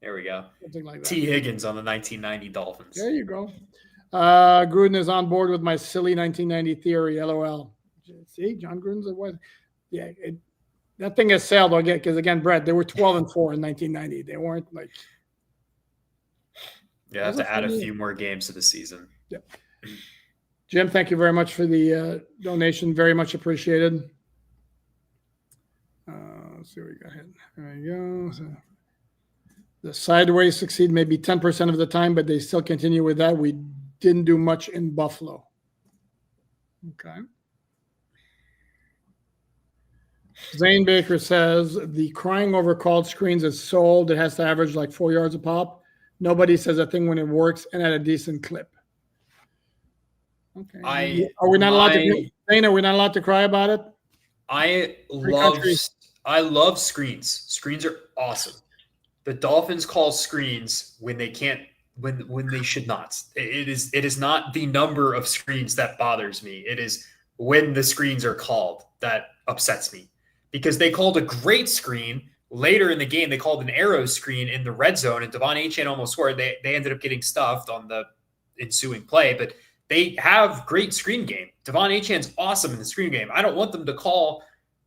There we go. Something like that. T. Higgins on the 1990 Dolphins. There you go. Gruden is on board with my silly 1990 theory. LOL. See, John Gruden's a what? Yeah, that thing has sailed again because again, Brett, they were 12-4 in 1990. They weren't like. Yeah, I have to add a few more games to the season. Yeah. Jim, thank you very much for the donation. Very much appreciated. Let's see what we got here. There you go. So, the sideways succeed maybe 10% of the time, but they still continue with that. We didn't do much in Buffalo. Okay. Zane Baker says the crying over called screens is so old it has to average like 4 yards a pop. Nobody says a thing when it works and at a decent clip. Okay. Are we not allowed to? Zane, are we not allowed to cry about it? I love screens. Screens are awesome. The Dolphins call screens when they can't, when they should not. It is not the number of screens that bothers me. It is when the screens are called that upsets me. Because they called a great screen later in the game. They called an arrow screen in the red zone, and Devon Achane almost scored. They ended up getting stuffed on the ensuing play, but they have great screen game. Devon Achane's awesome in the screen game. I don't want them to call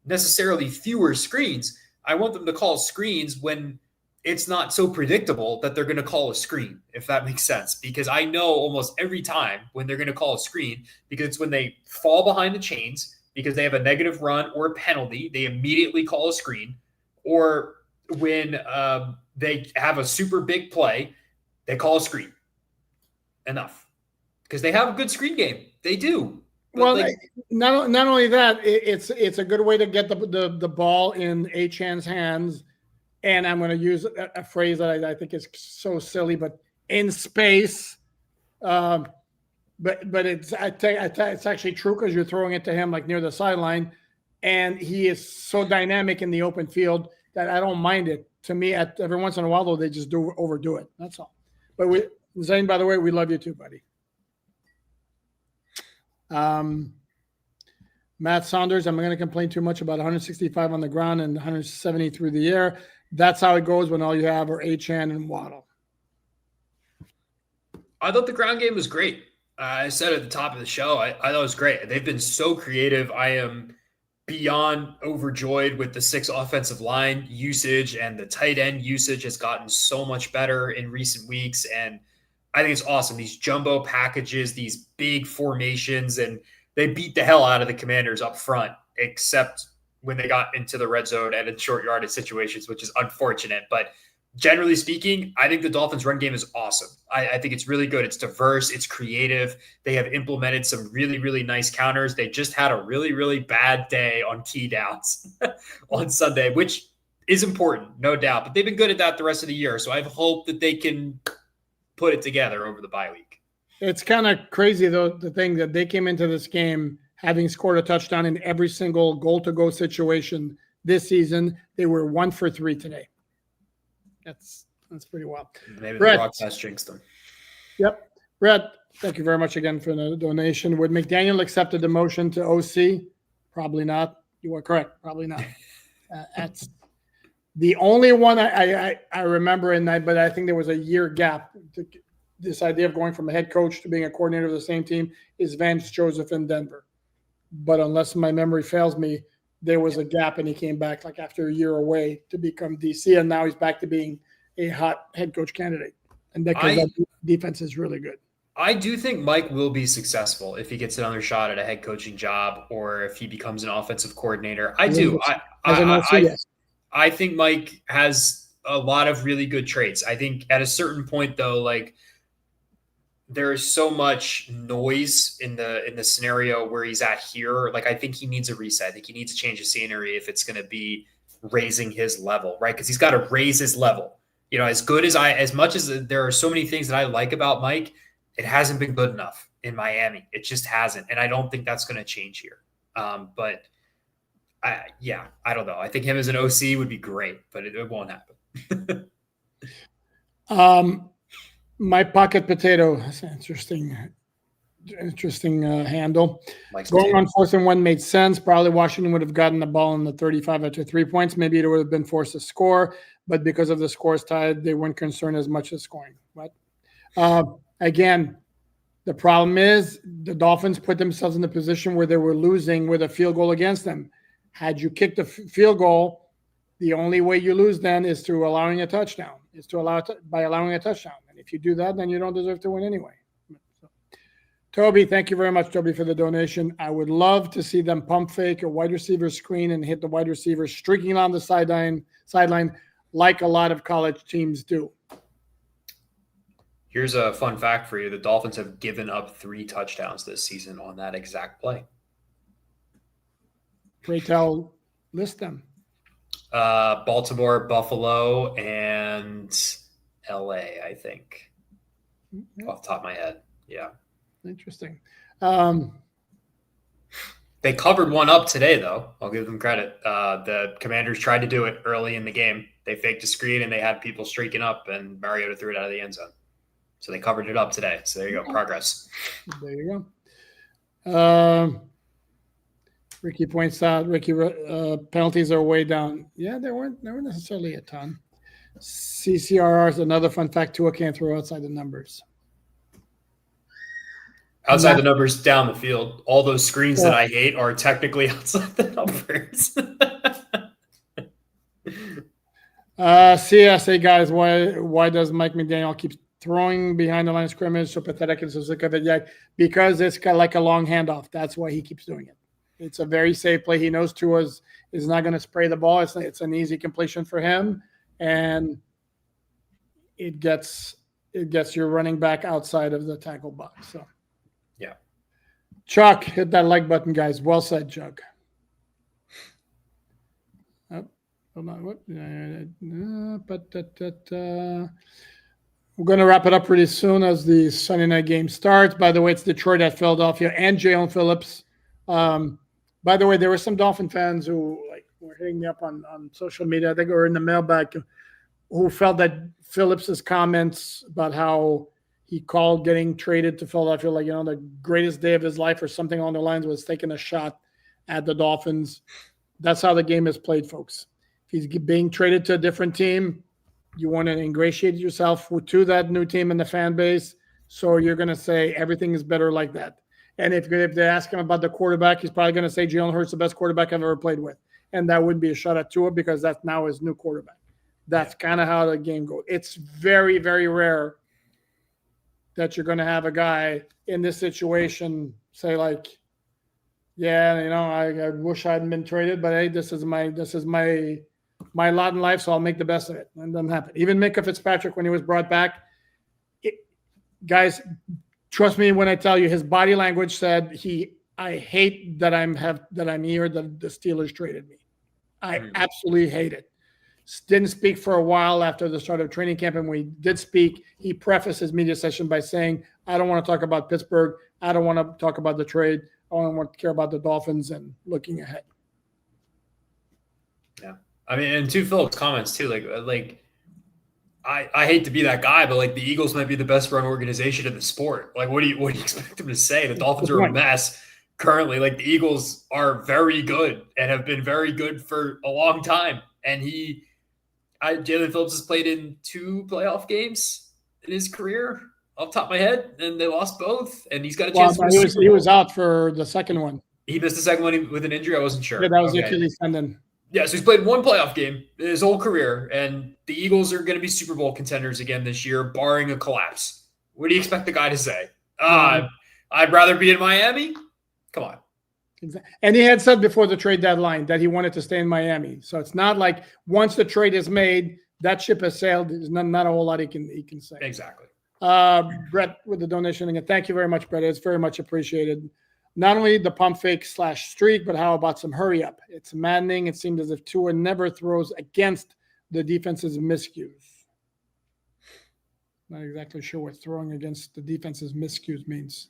necessarily fewer screens. I want them to call screens when it's not so predictable that they're going to call a screen, if that makes sense. Because I know almost every time when they're going to call a screen, because it's when they fall behind the chains, because they have a negative run or a penalty, they immediately call a screen. Or when they have a super big play, they call a screen. Enough. Because they have a good screen game. They do. But well, not only that, it's a good way to get the ball in Achane's hands. And I'm going to use a phrase that I think is so silly, but in space. But it's actually true because you're throwing it to him like near the sideline, and he is so dynamic in the open field that I don't mind it. To me, every once in a while though, they just overdo it. That's all. But Zane, by the way, we love you too, buddy. Matt Saunders, I'm going to complain too much about 165 on the ground and 170 through the air. That's how it goes when all you have are Achane and Waddle. I thought the ground game was great. I said at the top of the show, I thought it was great. They've been so creative. I am beyond overjoyed with the 6 offensive line usage, and the tight end usage has gotten so much better in recent weeks. And I think it's awesome. These jumbo packages, these big formations, and they beat the hell out of the Commanders up front, except when they got into the red zone and in short yardage situations, which is unfortunate. But generally speaking, I think the Dolphins' run game is awesome. I think it's really good. It's diverse. It's creative. They have implemented some really, really nice counters. They just had a really, really bad day on key downs on Sunday, which is important, no doubt. But they've been good at that the rest of the year. So I have hope that they can put it together over the bye week. It's kind of crazy, though, the thing that they came into this game having scored a touchdown in every single goal-to-go situation this season. They were 1 for 3 today. That's pretty wild. Maybe Brett, the broadcast jinxed them. Yep. Brett, thank you very much again for the donation. Would McDaniel accept a demotion to OC? Probably not. You are correct. Probably not. That's the only one I remember but I think there was a year gap. This idea of going from a head coach to being a coordinator of the same team is Vance Joseph in Denver. But unless my memory fails me, there was a gap, and he came back like after a year away to become DC, and now he's back to being a hot head coach candidate. And because that defense is really good. I do think Mike will be successful if he gets another shot at a head coaching job or if he becomes an offensive coordinator. I do. I think Mike has a lot of really good traits. I think at a certain point, though, like there is so much noise in the scenario where he's at here. Like, I think he needs a reset. I think he needs to change the scenery if it's going to be raising his level, right? Because he's got to raise his level. You know, as much as there are so many things that I like about Mike, it hasn't been good enough in Miami. It just hasn't. And I don't think that's going to change here. But I don't know. I think him as an OC would be great, but it won't happen. My pocket potato. That's an interesting handle. Going on 4th and 1 made sense. Probably Washington would have gotten the ball in the 35 after 3 points. Maybe it would have been forced to score, but because of the scores tied, they weren't concerned as much as scoring. But again, The problem is the Dolphins put themselves in a position where they were losing with a field goal against them. Had you kicked the field goal, the only way you lose then is through allowing a touchdown. Is to by allowing a touchdown. And if you do that, then you don't deserve to win anyway. So, Toby, thank you very much, Toby, for the donation. I would love to see them pump fake a wide receiver screen and hit the wide receiver streaking on the sideline like a lot of college teams do. Here's a fun fact for you. The Dolphins have given up 3 touchdowns this season on that exact play. Pray tell, list them. Baltimore, Buffalo, and LA, I think. Off the top of my head. Yeah. Interesting. They covered one up today, though. I'll give them credit. The Commanders tried to do it early in the game. They faked a screen, and they had people streaking up, and Mariota threw it out of the end zone. So they covered it up today. So there you go. Progress. There you go. Ricky points out, penalties are way down. Yeah, there weren't necessarily a ton. CCRR is another fun fact. Tua can't throw outside the numbers. Outside the numbers down the field. All those screens that I hate are technically outside the numbers. CSA guys, why does Mike McDaniel keep throwing behind the line of scrimmage so pathetic and so sick of it? Yeah, because it's kind of like a long handoff. That's why he keeps doing it. It's a very safe play. He knows Tua is not going to spray the ball. It's an easy completion for him, and it gets your running back outside of the tackle box. So, yeah. Chuck, hit that like button, guys. Well said, Chuck. Oh, hold on. What? We're going to wrap it up pretty soon as the Sunday night game starts. By the way, it's Detroit at Philadelphia and Jalen Phillips. By the way, there were some Dolphin fans who were hitting me up on social media, I think, or in the mailbag, who felt that Phillips's comments about how he called getting traded to Philadelphia, the greatest day of his life or something along the lines, was taking a shot at the Dolphins. That's how the game is played, folks. If he's being traded to a different team, you want to ingratiate yourself to that new team and the fan base. So you're going to say everything is better like that. And if they ask him about the quarterback, he's probably going to say Jalen Hurts the best quarterback I've ever played with. And that would be a shot at Tua because that's now his new quarterback. That's kind of how the game goes. It's very, very rare that you're going to have a guy in this situation say I wish I hadn't been traded, but hey, this is my lot in life, so I'll make the best of it. And it doesn't happen. Even Minka Fitzpatrick, when he was brought back, guys, trust me when I tell you, his body language said I hate that I'm here, that the Steelers traded me. I absolutely hate it. Didn't speak for a while after the start of training camp, and when he did speak, he prefaced his media session by saying, I don't want to talk about Pittsburgh. I don't want to talk about the trade. I only want to care about the Dolphins and looking ahead. Yeah. I mean, and to Phillips' comments too, I hate to be that guy, but the Eagles might be the best run organization in the sport. What do you expect them to say? The Dolphins are a mess currently. The Eagles are very good and have been very good for a long time. And Jalen Phillips has played in 2 playoff games in his career off the top of my head, and they lost both. And he's got a chance. He was out for the second one. He missed the second one with an injury. I wasn't sure. Yeah, that was the Achilles tendon. Yeah, so he's played 1 playoff game in his whole career, and the Eagles are going to be Super Bowl contenders again this year, barring a collapse. What do you expect the guy to say? I'd rather be in Miami? Come on. Exactly. And he had said before the trade deadline that he wanted to stay in Miami. So it's not like once the trade is made, that ship has sailed. There's not a whole lot he can say. Exactly. Brett with the donation again. Thank you very much, Brett. It's very much appreciated. Not only the pump fake / streak, but how about some hurry up? It's maddening. It seems as if Tua never throws against the defense's miscues. Not exactly sure what throwing against the defense's miscues means.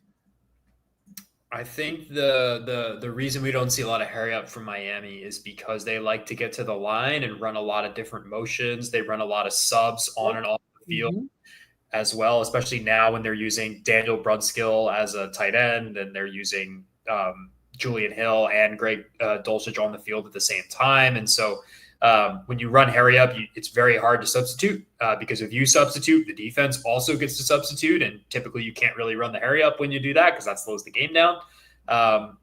I think the reason we don't see a lot of hurry up from Miami is because they like to get to the line and run a lot of different motions. They run a lot of subs on and off the field. As well, especially now when they're using Daniel Brunskill as a tight end and they're using Julian Hill and Greg Dulcich on the field at the same time. And so When you run hurry up, it's very hard to substitute because if you substitute, the defense also gets to substitute. And typically you can't really run the hurry up when you do that because that slows the game down.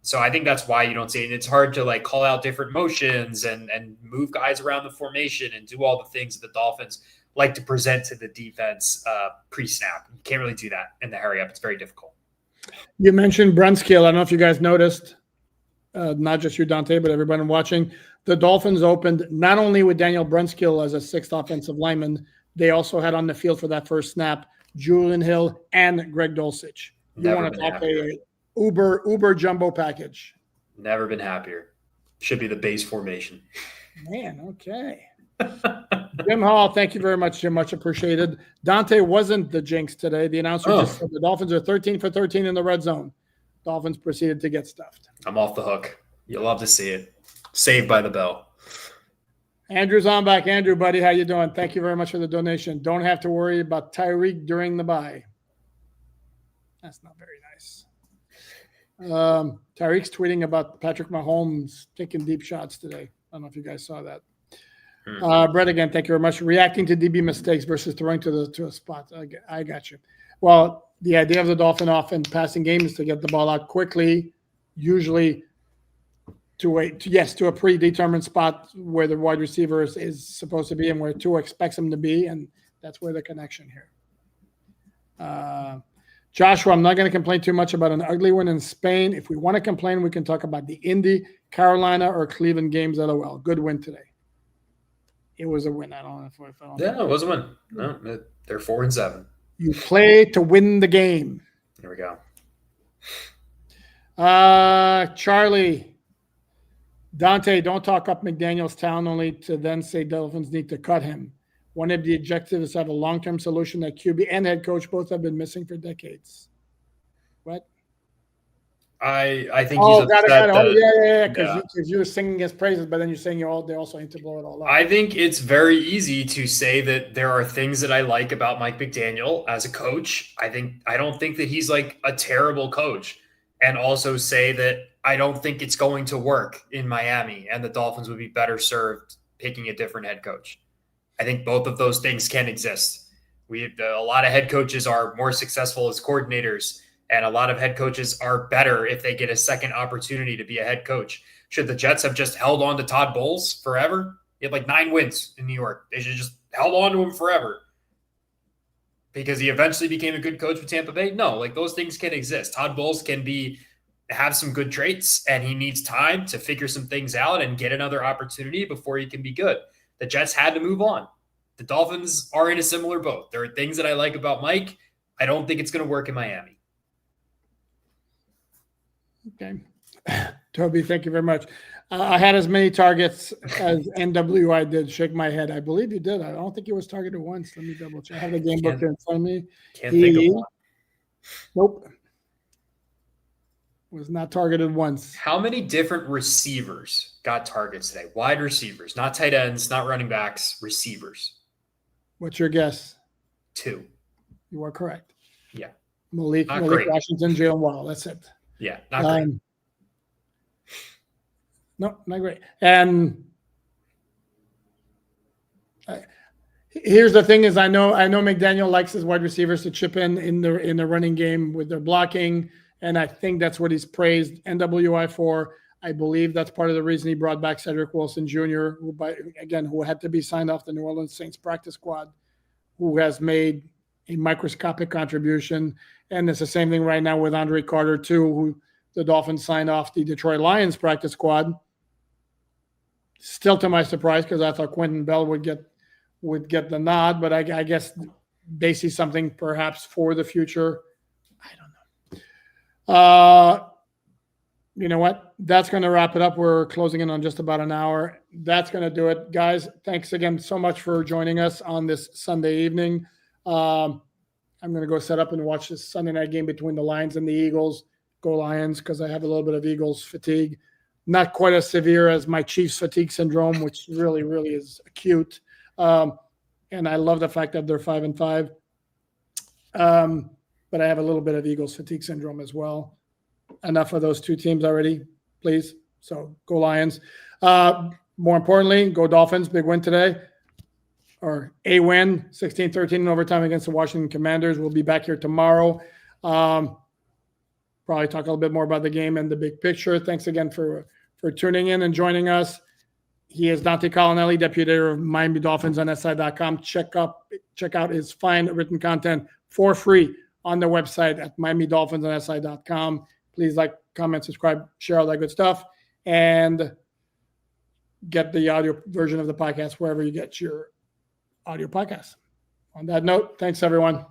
So I think that's why you don't see it. It's hard to like call out different motions and move guys around the formation and do all the things that the Dolphins like to present to the defense pre-snap. You can't really do that in the hurry up. It's very difficult. You mentioned Brunskill. I don't know if you guys noticed, not just you, Dante, but everybody watching. The Dolphins opened not only with Daniel Brunskill as a sixth offensive lineman, they also had on the field for that first snap Julian Hill and Greg Dulcich. You want to talk a Uber jumbo package. Never been happier. Should be the base formation. Man, okay. Jim Hall, thank you very much, Jim. Much appreciated. Dante wasn't the jinx today. The announcer just said the Dolphins are 13 for 13 in the red zone. Dolphins proceeded to get stuffed. I'm off the hook. You'll love to see it. Saved by the bell. Andrew's on back. Andrew, buddy, how you doing? Thank you very much for the donation. Don't have to worry about Tyreek during the bye. That's not very nice. Tyreek's tweeting about Patrick Mahomes taking deep shots today. I don't know if you guys saw that. Brett, again, thank you very much. Reacting to DB mistakes versus throwing to a spot. I got you. Well, the idea of the Dolphin offense passing game is to get the ball out quickly, usually to a predetermined spot where the wide receiver is supposed to be and where Tua expects him to be, and that's where the connection here. Joshua, I'm not going to complain too much about an ugly win in Spain. If we want to complain, we can talk about the Indy, Carolina, or Cleveland games. LOL. Good win today. It was a win. I don't know if it was a win. No, they're 4-7. You play to win the game. There we go. Charlie, Dante, don't talk up McDaniel's town only to then say Dolphins need to cut him. One of the objectives is to have a long-term solution that QB and head coach both have been missing for decades. What? I think he's upset. Yeah. Because you're singing his praises, but then you're saying they also need to blow it all up. I think it's very easy to say that there are things that I like about Mike McDaniel as a coach. I don't think that he's like a terrible coach, and also say that I don't think it's going to work in Miami, and the Dolphins would be better served picking a different head coach. I think both of those things can exist. A lot of head coaches are more successful as coordinators, and a lot of head coaches are better if they get a second opportunity to be a head coach. Should the Jets have just held on to Todd Bowles forever? He had like 9 wins in New York. They should have just held on to him forever because he eventually became a good coach with Tampa Bay. No, like those things can exist. Todd Bowles can have some good traits, and he needs time to figure some things out and get another opportunity before he can be good. The Jets had to move on. The Dolphins are in a similar boat. There are things that I like about Mike. I don't think it's going to work in Miami. Okay. Toby, thank you very much. I had as many targets as NWI did. Shake my head. I believe you did. I don't think he was targeted once. Let me double check. I have the game book here in front of me. Can't think of one. Nope. Was not targeted once. How many different receivers got targets today? Wide receivers, not tight ends, not running backs, receivers. What's your guess? 2. You are correct. Yeah. Malik Washington, Jalen Waddle. That's it. Yeah, not great. No, not great. And here's the thing: is I know McDaniel likes his wide receivers to chip in the running game with their blocking, and I think that's what he's praised NWI for. I believe that's part of the reason he brought back Cedric Wilson Jr., who had to be signed off the New Orleans Saints practice squad, who has made a microscopic contribution. And it's the same thing right now with Andre Carter, too, who the Dolphins signed off the Detroit Lions practice squad. Still to my surprise, because I thought Quentin Bell would get the nod, but I guess they see something perhaps for the future. I don't know. You know what? That's going to wrap it up. We're closing in on just about an hour. That's going to do it. Guys, thanks again so much for joining us on this Sunday evening. I'm going to go set up and watch this Sunday night game between the Lions and the Eagles. Go Lions, because I have a little bit of Eagles fatigue. Not quite as severe as my Chiefs fatigue syndrome, which really, really is acute. And I love the fact that they're 5-5. But I have a little bit of Eagles fatigue syndrome as well. Enough of those two teams already, please. So go Lions. more importantly, go Dolphins. Big win today. Or a win, 16-13 in overtime against the Washington Commanders. We'll be back here tomorrow. Probably talk a little bit more about the game and the big picture. Thanks again for tuning in and joining us. He is Dante Collinelli, deputy editor of Miami Dolphins on SI.com. Check out his fine written content for free on their website at Miami Dolphins on SI.com. Please like, comment, subscribe, share all that good stuff, and get the audio version of the podcast wherever you get your audio podcast. On that note, thanks everyone.